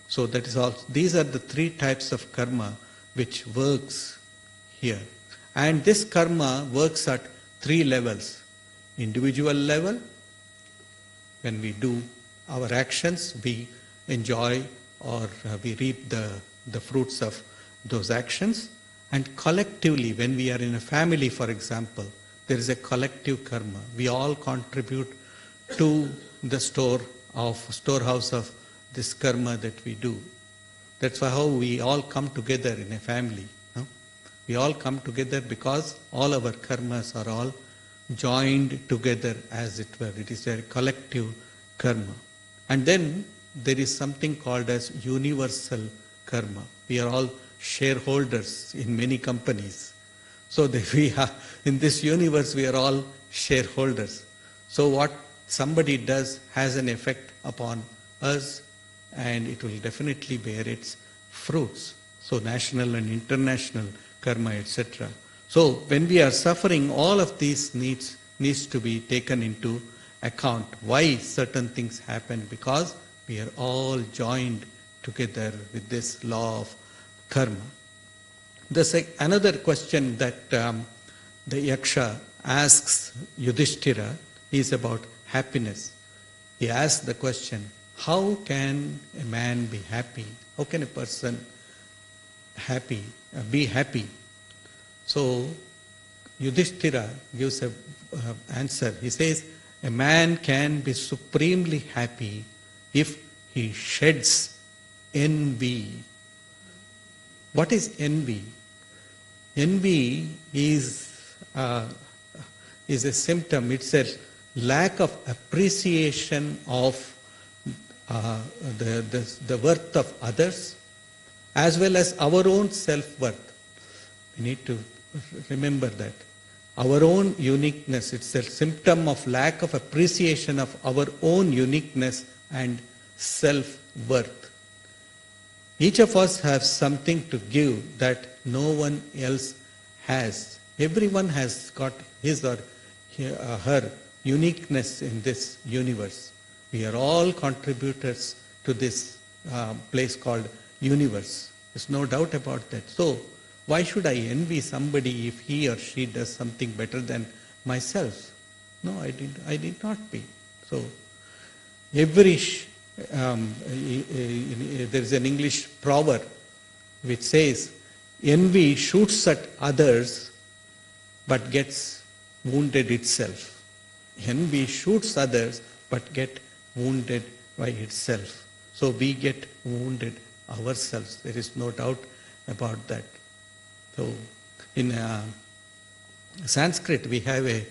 So that is all. These are the three types of karma which works here. And this karma works at three levels. Individual level, when we do our actions, we enjoy or we reap the fruits of those actions. And collectively, when we are in a family, for example, there is a collective karma. We all contribute to the storehouse of this karma that we do. That's how we all come together in a family. No? We all come together because all our karmas are all joined together, as it were. It is a collective karma. And then there is something called as universal karma. We are all shareholders in many companies. So we are, in this universe, we are all shareholders. So what somebody does has an effect upon us, and it will definitely bear its fruits. So national and international karma, etc. So when we are suffering, all of these needs to be taken into account. Why certain things happen? Because we are all joined together with this law of karma. Another question that the Yaksha asks Yudhishthira is about happiness. He asks the question, how can a man be happy? How can a person be happy? So Yudhishthira gives an answer. He says, a man can be supremely happy if he sheds envy. What is envy? Envy is a symptom. It's a lack of appreciation of the worth of others, as well as our own self-worth. We need to remember that. Our own uniqueness, it's a symptom of lack of appreciation of our own uniqueness and self-worth. Each of us has something to give that no one else has. Everyone has got his or her uniqueness in this universe. We are all contributors to this place called universe. There's no doubt about that. So why should I envy somebody if he or she does something better than myself? No, I did not be. So there's an English proverb which says, envy shoots at others but gets wounded itself. Envy shoots others but get wounded by itself. So we get wounded ourselves. There is no doubt about that. So in Sanskrit we have a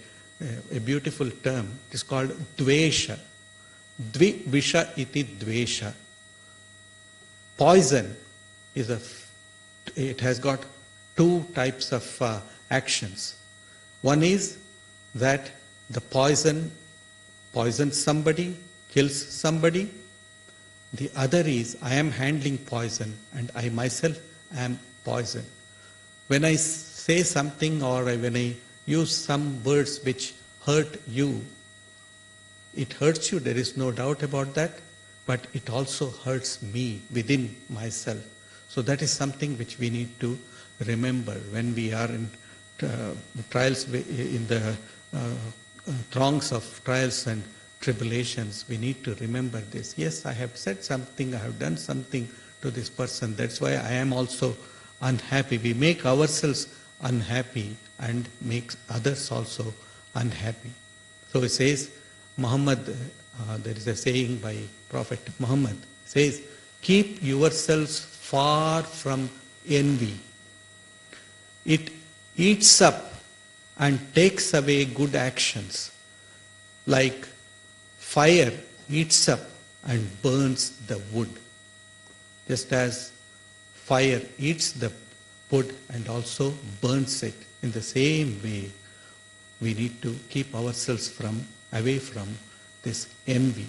beautiful term. It is called dvesha. Dvivisha iti dvesha. Poison it has got two types of actions. One is that the poison poisons somebody, kills somebody. The other is I am handling poison and I myself am poison. When I say something or when I use some words which hurt you, it hurts you, there is no doubt about that, but it also hurts me within myself. So that is something which we need to remember when we are in trials, in the throngs of trials and tribulations. We need to remember this. Yes, I have said something, I have done something to this person. That's why I am also unhappy. We make ourselves unhappy and make others also unhappy. So it says, Muhammad, there is a saying by Prophet Muhammad, says, keep yourselves far from envy. It eats up and takes away good actions. Like fire eats up and burns the wood. Just as fire eats the wood and also burns it, in the same way, we need to keep ourselves away from this envy.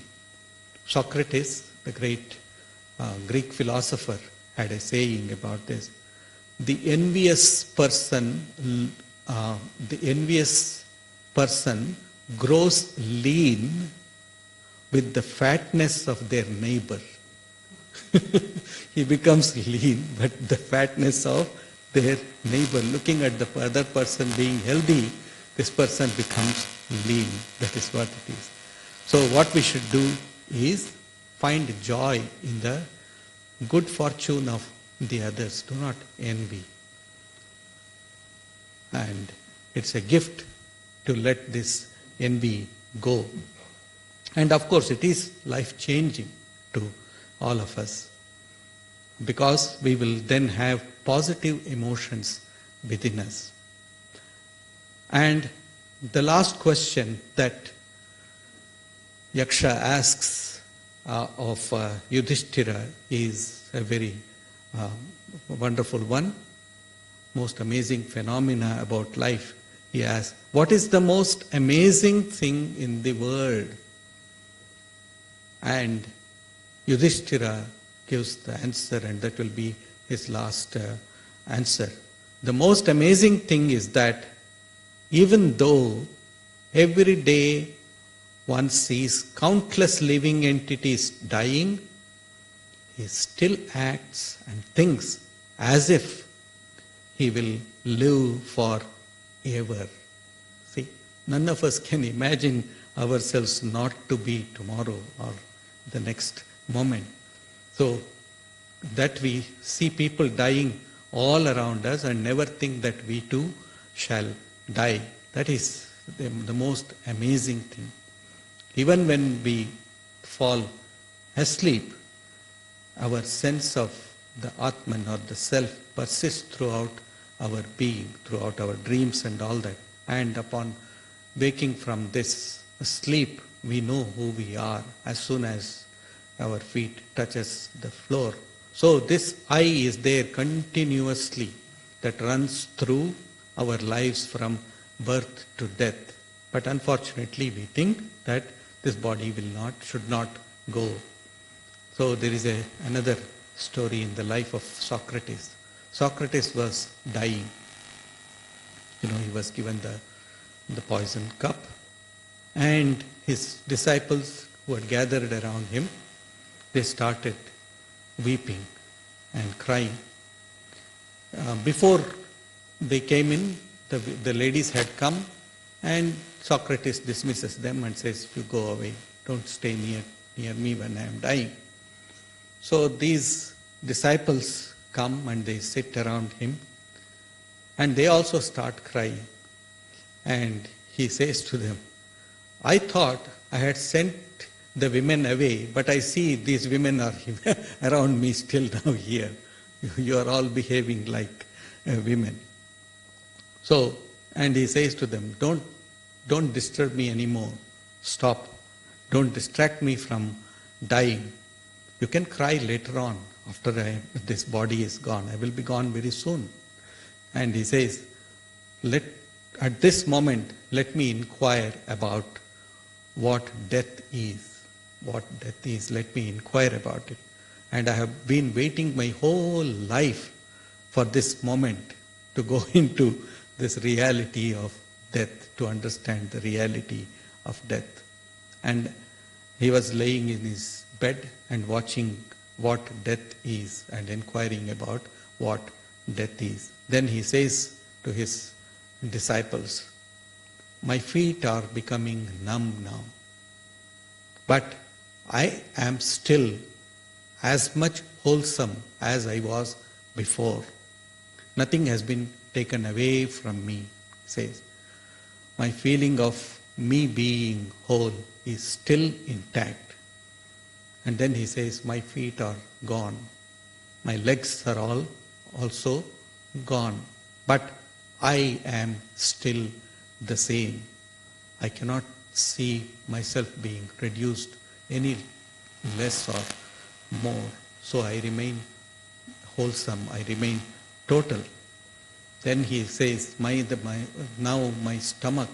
Socrates, the great Greek philosopher, had a saying about this. The envious person grows lean with the fatness of their neighbor. He becomes lean, but the fatness of their neighbor. Looking at the other person being healthy, this person becomes lean. That is what it is. So what we should do is find joy in the good fortune of the others. Do not envy. And it's a gift to let this envy go. And of course it is life-changing to all of us, because we will then have positive emotions within us. And the last question that Yaksha asks of Yudhishthira is a very wonderful one, most amazing phenomena about life. He asks, what is the most amazing thing in the world? And Yudhishthira gives the answer, and that will be his last answer. The most amazing thing is that even though every day one sees countless living entities dying, he still acts and thinks as if he will live forever. See, none of us can imagine ourselves not to be tomorrow or the next moment. So that we see people dying all around us and never think that we too shall die. That is the most amazing thing. Even when we fall asleep, our sense of the Atman or the Self persists throughout our being, throughout our dreams and all that. And upon waking from this sleep, we know who we are as soon as our feet touches the floor. So this I is there continuously, that runs through our lives from birth to death. But unfortunately we think that this body should not go. So there is another story in the life of Socrates. Socrates was dying. He was given the poison cup, and his disciples who had gathered around him, they started weeping and crying. Before they came in, the ladies had come, and Socrates dismisses them and says, "You go away, don't stay near me when I am dying." So these disciples come and they sit around him, and they also start crying. And he says to them, "I thought I had sent the women away, but I see these women are around me still now here. You are all behaving like women." So, and he says to them, don't disturb me anymore. Stop. Don't distract me from dying. You can cry later on after this body is gone. I will be gone very soon. And he says, at this moment, let me inquire about what death is. What death is, let me inquire about it. And I have been waiting my whole life for this moment to go into this reality of death, to understand the reality of death. And he was laying in his bed and watching what death is and inquiring about what death is. Then he says to his disciples, "My feet are becoming numb now, but I am still as much wholesome as I was before. Nothing has been taken away from me," says. "My feeling of me being whole is still intact." And then he says, "My feet are gone. My legs are all also gone. But I am still the same. I cannot see myself being reduced any less or more. So I remain wholesome, I remain total. Then he says, now my stomach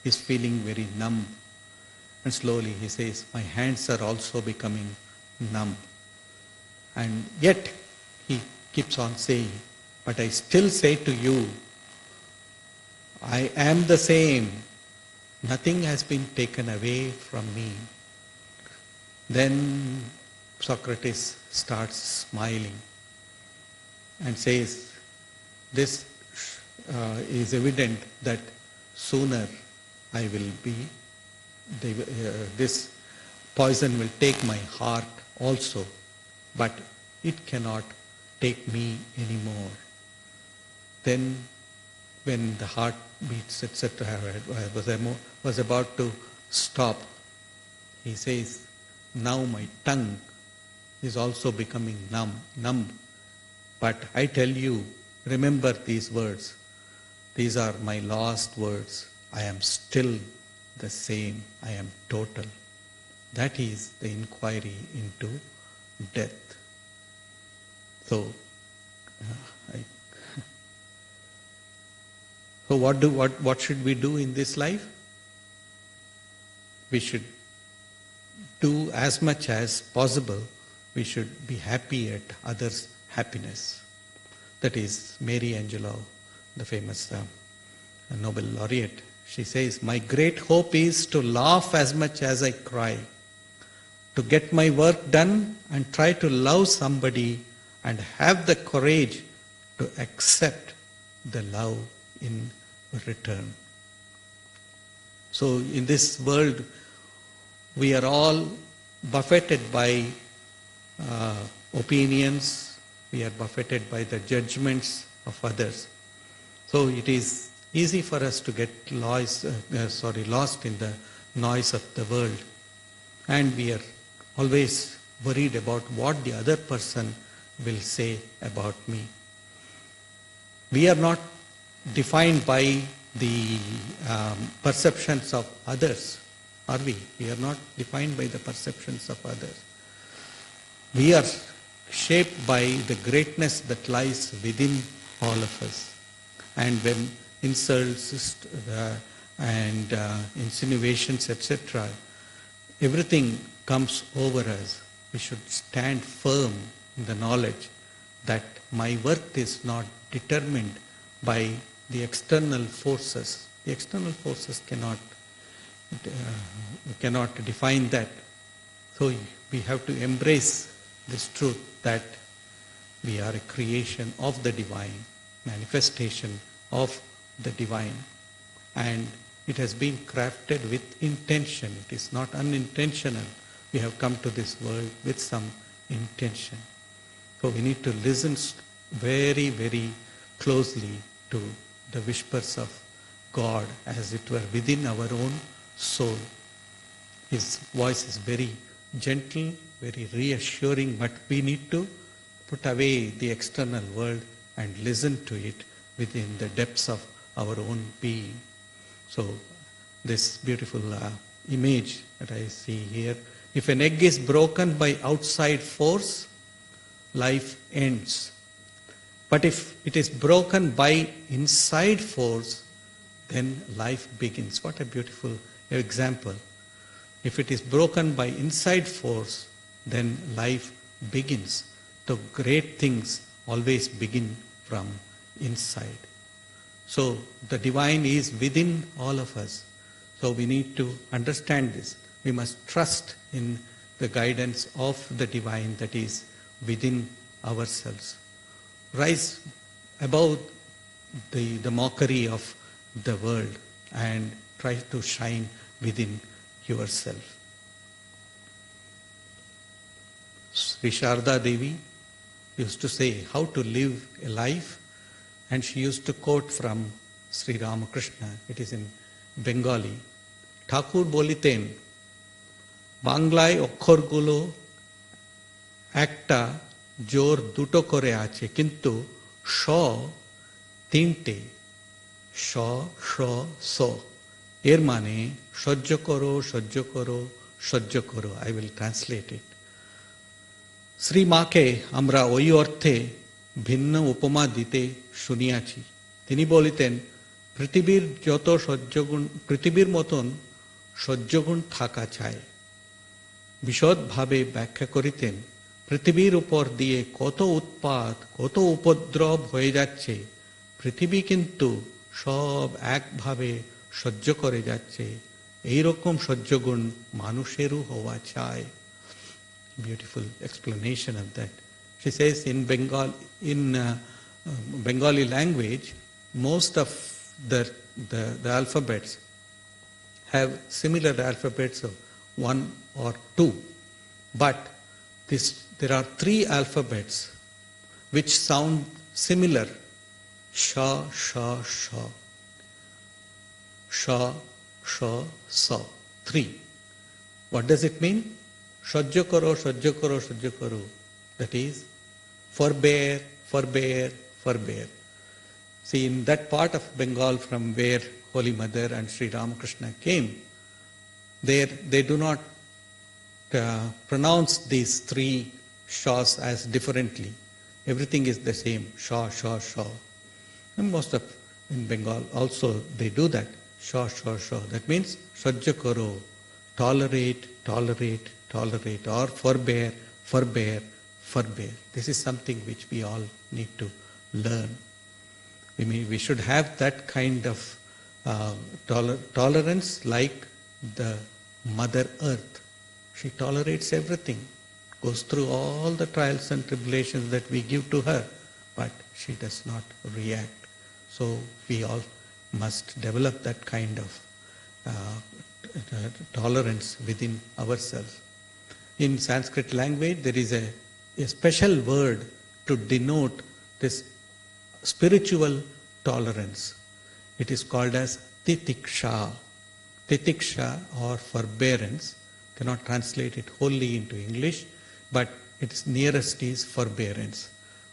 is feeling very numb. And slowly he says, my hands are also becoming numb. And yet he keeps on saying, but I still say to you, I am the same. Nothing has been taken away from me. Then Socrates starts smiling and says, this is evident that sooner I will be, this poison will take my heart also, but it cannot take me anymore. Then when the heart beats, etc., was about to stop, he says, now my tongue is also becoming numb. But I tell you, remember these words. These are my last words. I am still the same. I am total. That is the inquiry into death. So, what should we do in this life? We should do as much as possible. We should be happy at others' happiness. That is Mary Angelou, the famous Nobel laureate. She says, my great hope is to laugh as much as I cry, to get my work done and try to love somebody and have the courage to accept the love in return. So in this world, we are all buffeted by opinions, we are buffeted by the judgments of others. So it is easy for us to get lost in the noise of the world. And we are always worried about what the other person will say about me. We are not defined by the perceptions of others, are we? We are not defined by the perceptions of others. We are shaped by the greatness that lies within all of us. And when insults and insinuations, etc., everything comes over us, we should stand firm in the knowledge that my worth is not determined by the external forces. The external forces cannot define that. So we have to embrace this truth that we are a creation of the divine, manifestation of the divine, and it has been crafted with intention. It is not unintentional. We have come to this world with some intention. So we need to listen very, very closely to the whispers of God as it were within our own soul. His voice is very gentle, very reassuring, but we need to put away the external world and listen to it within the depths of our own being. So this beautiful image that I see here, if an egg is broken by outside force, life ends. But if it is broken by inside force, then life begins. What a beautiful example. If it is broken by inside force, then life begins. The great things always begin from inside. So the divine is within all of us. So we need to understand this. We must trust in the guidance of the divine that is within ourselves. Rise above the mockery of the world and try to shine within yourself. Sri Sharda Devi used to say how to live a life, and she used to quote from Sri Ramakrishna. It is in Bengali. Thakur boliten, বাংলায় অক্ষরগুলো একটা জোর দুটো করে আছে, কিন্তু স তিনটে, স স স, এর মানে সহ্য করো সহ্য করো সহ্য করো. I will translate it. শ্রীমাকে আমরা ওই অর্থে ভিন্ন উপমা দিতে শুনিয়াছি। তিনি বলিতেন, পৃথিবীর মতন সহ্যগুণ থাকা চাই। বিশদভাবে ব্যাখ্যা করিতেন, পৃথিবীর উপর দিয়ে কত উৎপাত, কত উপদ্রব হয়ে যাচ্ছে, পৃথিবী কিন্তু সব একভাবে সহ্য করে যাচ্ছে। এইরকম সহ্যগুণ মানুষেরও হওয়া চাই। Beautiful explanation of that. She says in Bengali language, most of the alphabets have similar alphabets of 1 or 2, but there are 3 alphabets which sound similar: sha, sha, sha, sha, sha, sa. 3. What does it mean? Shajya karo, shajya karo, shajya karo. That is, forbear, forbear, forbear. See, in that part of Bengal from where Holy Mother and Sri Ramakrishna came, they do not pronounce these 3 shas as differently. Everything is the same, sha, sha, sha. And most of in Bengal also they do that, sha, sha, sha. That means shajya karo, tolerate, tolerate, tolerate, or forbear, forbear, forbear. This is something which we all need to learn. We should have that kind of tolerance like the Mother Earth. She tolerates everything, goes through all the trials and tribulations that we give to her, but she does not react. So we all must develop that kind of tolerance within ourselves. In Sanskrit language, there is a special word to denote this spiritual tolerance. It is called as titiksha. Titiksha, or forbearance, cannot translate it wholly into English, but its nearest is forbearance.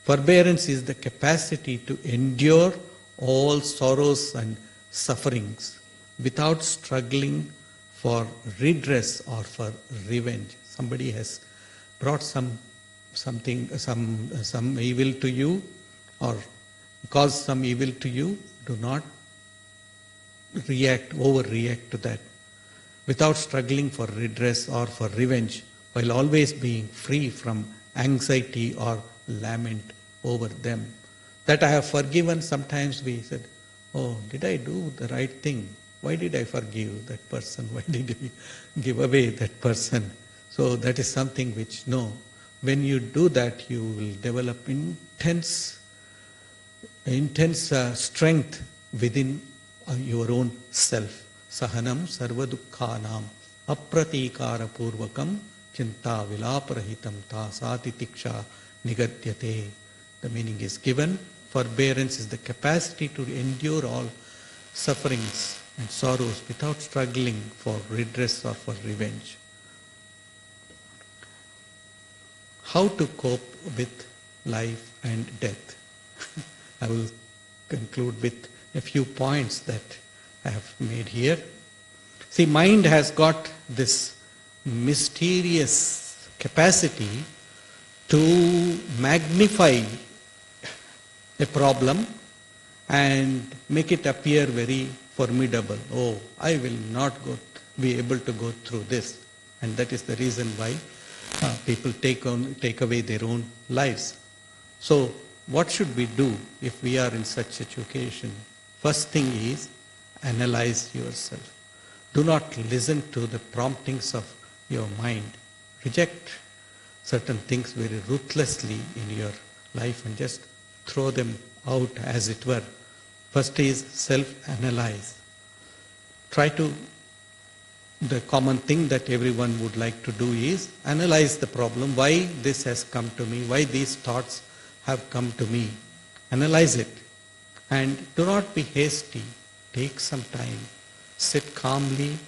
Forbearance is the capacity to endure all sorrows and sufferings without struggling for redress or for revenge. Somebody has brought some evil to you or caused some evil to you. Do not overreact to that without struggling for redress or for revenge, while always being free from anxiety or lament over them. That I have forgiven, sometimes we said, oh, did I do the right thing? Why did I forgive that person? Why did I give away that person? So that is something which, no, when you do that, you will develop intense strength within your own self. Sahanam sarvadukhanam apratikara purvakam chinta vilaparahitam tasati tiksha nigadyate. The meaning is given. Forbearance is the capacity to endure all sufferings and sorrows without struggling for redress or for revenge. How to cope with life and death? I will conclude with a few points that I have made here. See, mind has got this mysterious capacity to magnify a problem and make it appear very formidable. Oh, I will not be able to go through this. And that is the reason why people take away their own lives. So what should we do if we are in such a situation? First thing is, analyze yourself. Do not listen to the promptings of your mind. Reject certain things very ruthlessly in your life and just throw them out, as it were. First is self-analyze. The common thing that everyone would like to do is analyze the problem. Why this has come to me? Why these thoughts have come to me? Analyze it. And do not be hasty. Take some time. Sit calmly.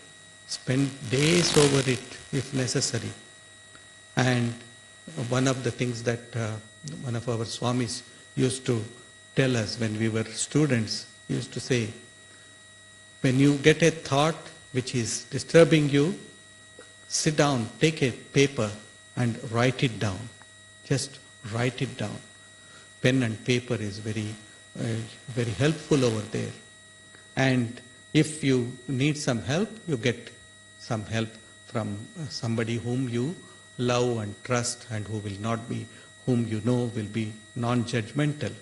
Spend days over it if necessary. And one of the things that one of our Swamis used to tell us when we were students, he used to say, when you get a thought which is disturbing you, sit down, take a paper and write it down. Just write it down. Pen and paper is very helpful over there. And if you need some help, you get some help from somebody whom you love and trust, and whom you know will be non-judgmental.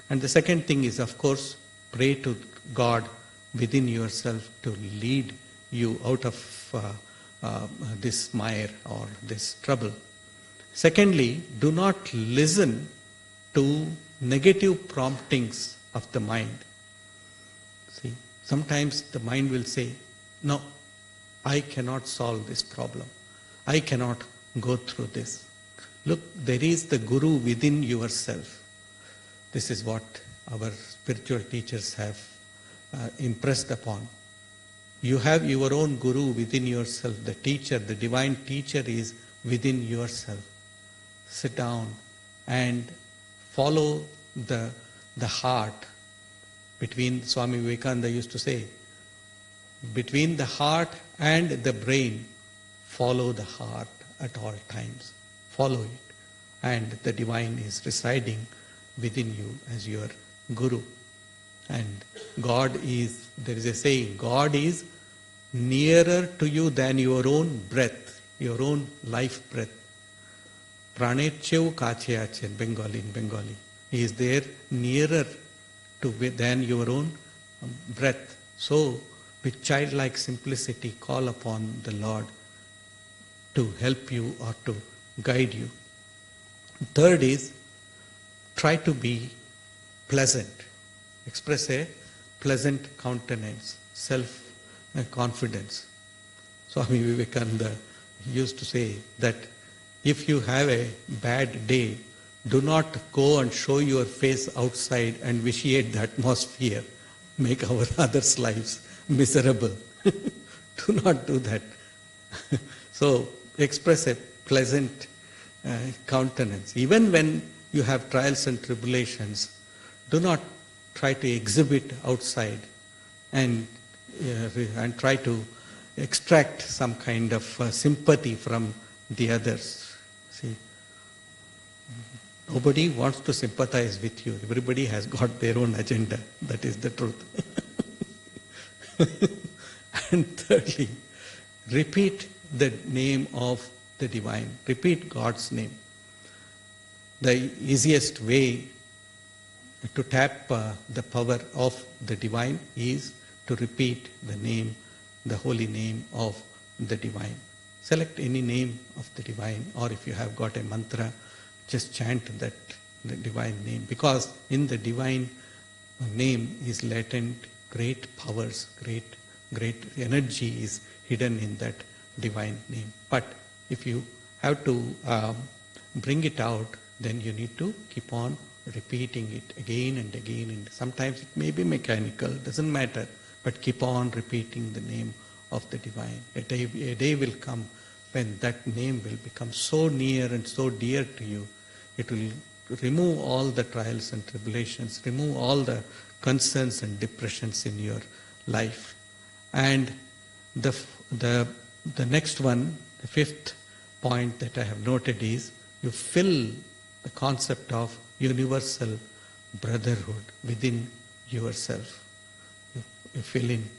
And the second thing is, of course, pray to God within yourself to lead you out of this mire or this trouble. Secondly, do not listen to negative promptings of the mind. See, sometimes the mind will say, no, I cannot solve this problem. I cannot go through this. Look, there is the Guru within yourself. This is what our spiritual teachers have impressed upon. You have your own Guru within yourself. The teacher, the divine teacher is within yourself. Sit down and follow the heart. Swami Vivekananda used to say, between the heart and the brain, follow the heart at all times. Follow it. And the divine is residing within you as your Guru. And God is, there is a saying, God is nearer to you than your own breath, your own life breath. Pranechev kacheach in Bengali. He is there nearer than your own breath. So, with childlike simplicity, call upon the Lord to help you or to guide you. Third is, try to be pleasant. Express a pleasant countenance, self-confidence. Swami Vivekananda used to say that if you have a bad day, do not go and show your face outside and vitiate the atmosphere, make our others' lives miserable. Do not do that. So express a pleasant countenance. Even when you have trials and tribulations, do not try to exhibit outside and try to extract some kind of sympathy from the others. See, nobody wants to sympathize with you. Everybody has got their own agenda. That is the truth. And thirdly, repeat the name of the divine. Repeat God's name. The easiest way to tap the power of the divine is to repeat the name, the holy name of the divine. Select any name of the divine, or if you have got a mantra, just chant the divine name, because in the divine name is latent great powers, great energy is hidden in that divine name. But if you have to bring it out, then you need to keep on repeating it again and again. And sometimes it may be mechanical, doesn't matter, but keep on repeating the name of the divine. A day will come when that name will become so near and so dear to you. It will remove all the trials and tribulations, remove all the concerns and depressions in your life. And the next one, the fifth point that I have noted is, you fill the concept of universal brotherhood within yourself. You fill in,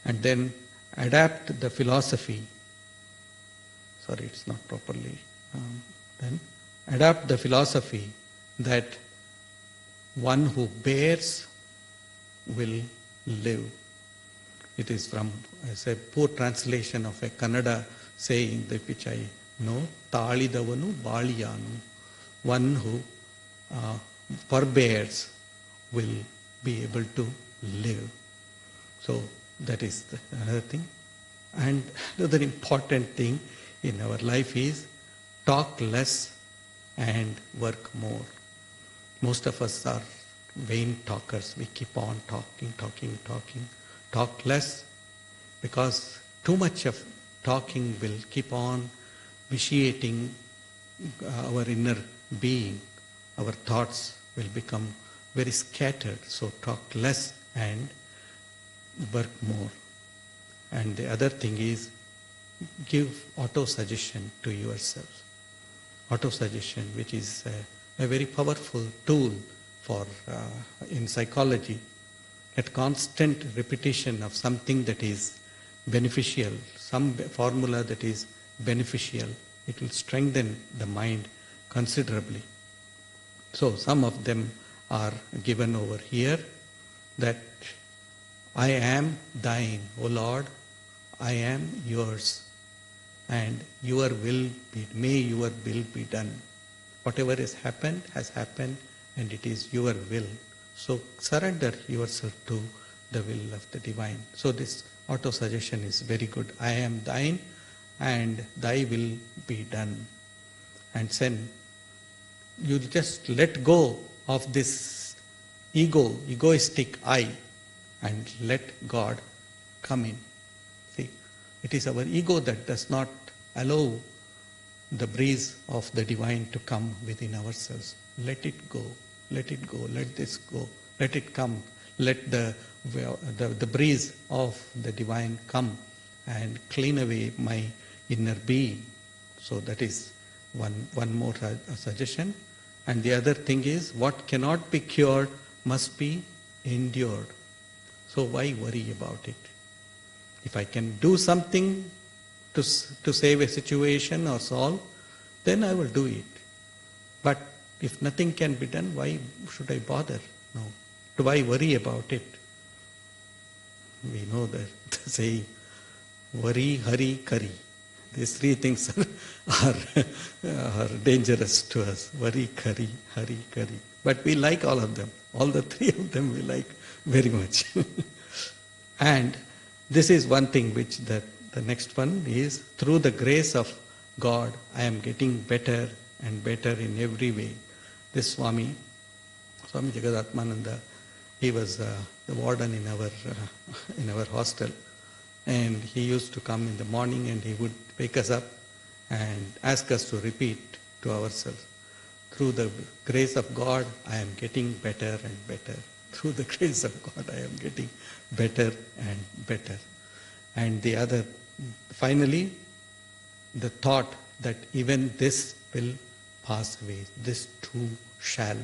and then adapt the philosophy. Sorry, it's not properly. Then adapt the philosophy that one who bears will live. It is from, as a poor translation of a Kannada saying that which I know, Talidavanu Baliyanu. One who forbears will be able to live. So that is another thing. And another important thing in our life is talk less and work more. Most of us are vain talkers. We keep on talking. Talk less, because too much of talking will keep on vitiating our inner being. Our thoughts will become very scattered. So talk less and work more. And the other thing is, give auto-suggestion to yourself. auto-suggestion, which is a very powerful tool for in psychology. A constant repetition of something that is beneficial, some formula that is beneficial, it will strengthen the mind considerably. So some of them are given over here, that I am thine, O Lord, I am yours, and your will be, may your will be done. Whatever has happened, and it is your will. So surrender yourself to the will of the divine. So this auto-suggestion is very good. I am thine, and thy will be done. And then you just let go of this egoistic I, and let God come in. See, it is our ego that does not allow the breeze of the divine to come within ourselves. Let it go, let this go, let it come, let the breeze of the divine come and clean away my inner being. So that is one more suggestion. And the other thing is, what cannot be cured must be endured. So why worry about it? If I can do something to save a situation or solve, then I will do it. But if nothing can be done, why should I bother? No. Do I worry about it? We know the saying, worry, hurry, curry. These three things are dangerous to us. Worry, curry, hurry, curry. But we like all of them. All the three of them we like very much. And this is one thing which the next one is, through the grace of God, I am getting better and better in every way. This Swami Atmeshananda, he was the warden in our hostel, and he used to come in the morning and he would wake us up and ask us to repeat to ourselves, through the grace of God, I am getting better and better. Through the grace of God, I am getting better and better. And the other, finally, the thought that even this will pass away. This too shall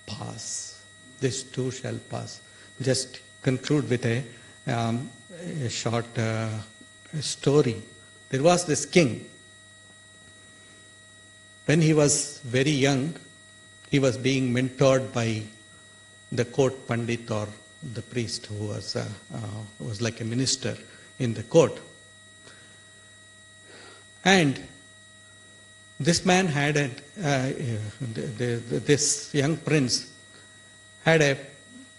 pass. This too shall pass. Just conclude with a short story. There was this king. When he was very young, he was being mentored by the court pandit, or the priest who was like a minister in the court. And this man had this young prince had a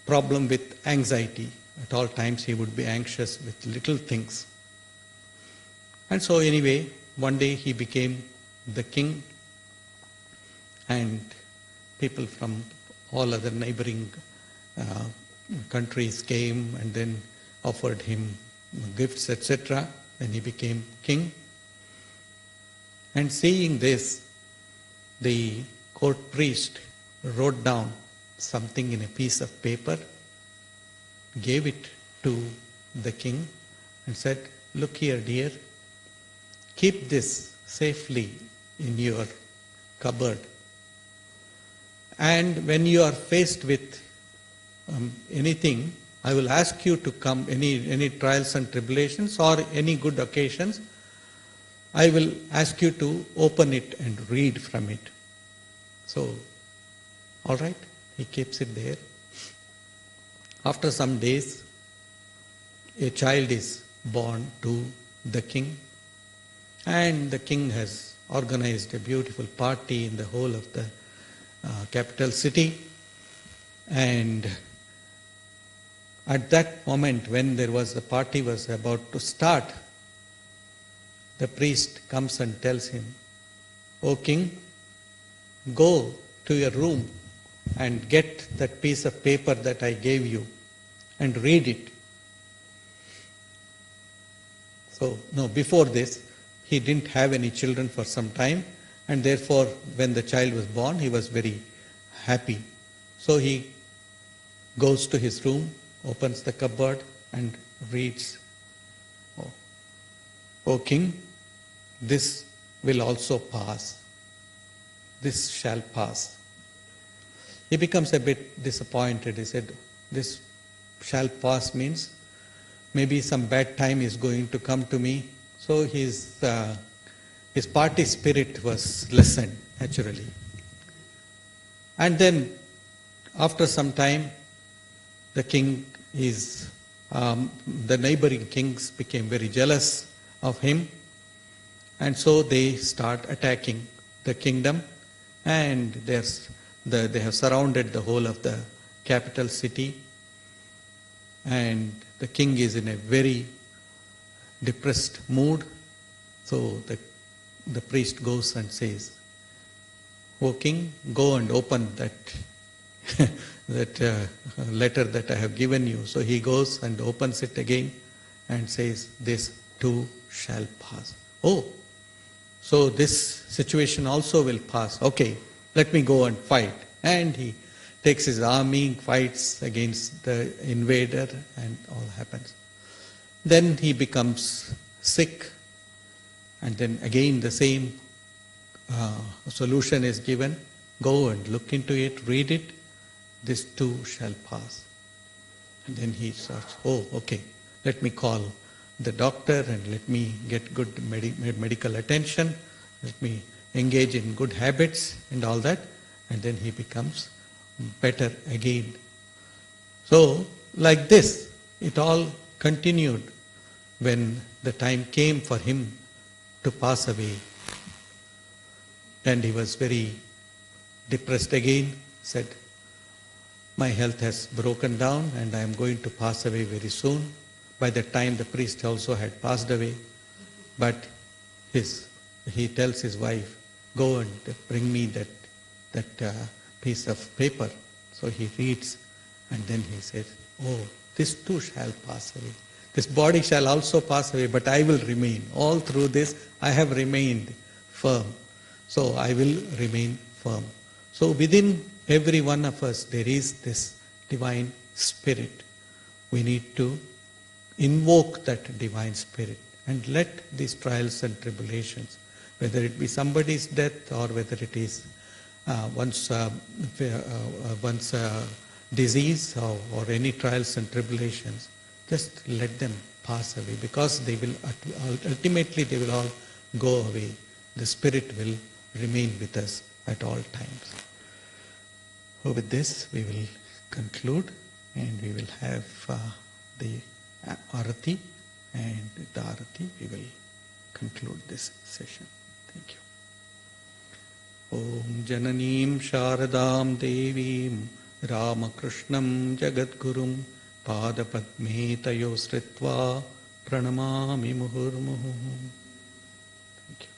problem with anxiety. At all times he would be anxious with little things. And so anyway, one day he became the king, and people from all other neighboring countries came and then offered him gifts, etc. Then he became king. And seeing this, the court priest wrote down something in a piece of paper, gave it to the king and said, look here, dear, keep this safely in your cupboard. And when you are faced with anything, I will ask you to come, any trials and tribulations or any good occasions, I will ask you to open it and read from it. So, all right, he keeps it there. After some days, a child is born to the king, and the king has organized a beautiful party in the whole of the capital city. And at that moment, when the party was about to start, the priest comes and tells him, O king, go to your room and get that piece of paper that I gave you and read it. So, no, before this, he didn't have any children for some time, and therefore, when the child was born, he was very happy. So he goes to his room, opens the cupboard and reads, O king, this will also pass. this shall pass. He becomes a bit disappointed. He said, this shall pass means maybe some bad time is going to come to me. So his party spirit was lessened naturally. And then after some time, the king the neighboring kings became very jealous of him, and so they start attacking the kingdom, and they have surrounded the whole of the capital city, and the king is in a very depressed mood. So the priest goes and says, "O king, go and open that letter that I have given you." So he goes and opens it again and says, "This too shall pass." Oh, so this situation also will pass. Okay, let me go and fight. And he takes his army, fights against the invader, and all happens. Then he becomes sick, and then again the same solution is given. Go and look into it, read it. This too shall pass. And then he starts, oh, okay, let me call the doctor and let me get good medical attention. Let me engage in good habits and all that. And then he becomes better again. So, like this, it all continued when the time came for him to pass away. And he was very depressed again, said, my health has broken down and I am going to pass away very soon. By that time the priest also had passed away. But he tells his wife, go and bring me that piece of paper. So he reads and then he says, oh, this too shall pass away. This body shall also pass away, but I will remain. All through this I have remained firm. So I will remain firm. So within every one of us there is this divine spirit. We need to invoke that divine spirit and let these trials and tribulations, whether it be somebody's death or whether it is one's disease or any trials and tribulations, just let them pass away, because they will ultimately they will all go away. The spirit will remain with us at all times. So with this we will conclude and we will have the arati, and with the arati we will conclude this session. Thank you. Om Jananim Sharadam Devim Ramakrishnam Jagadgurum Padapadme Tayo Sritva Pranamami Muhurmuhu. Thank you.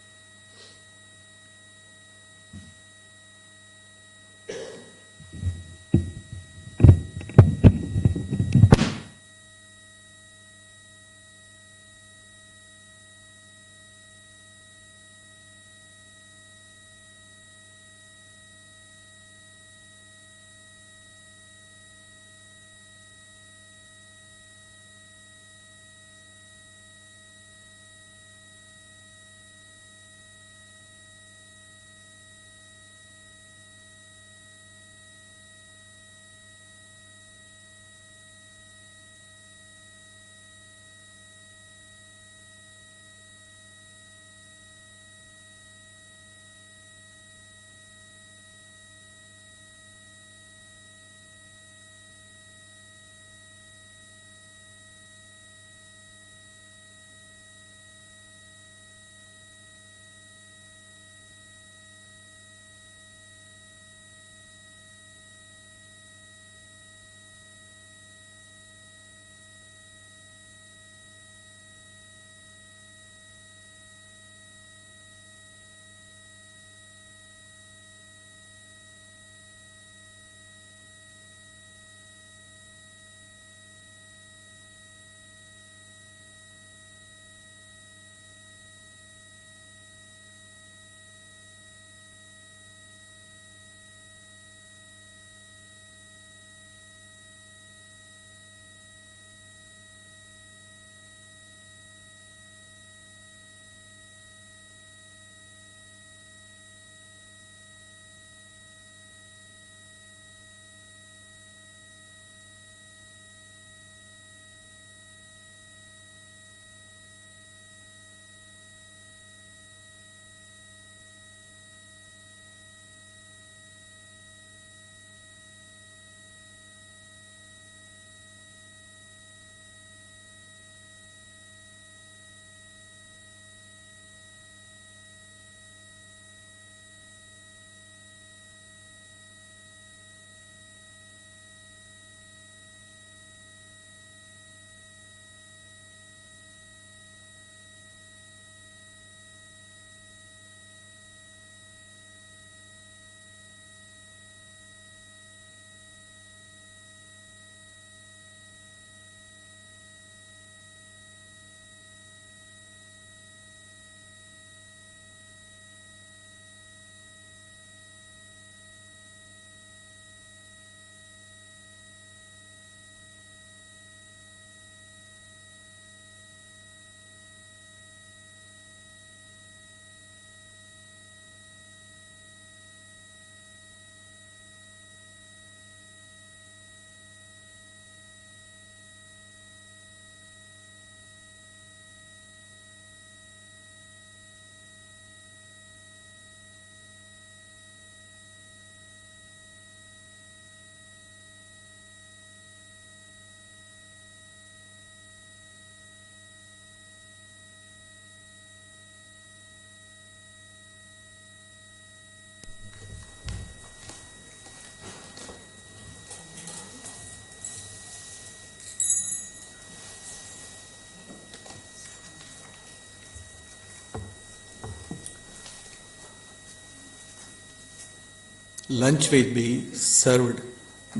lunch will be served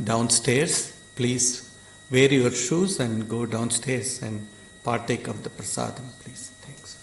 downstairs. Please wear your shoes and go downstairs and partake of the prasadam, please. Thanks.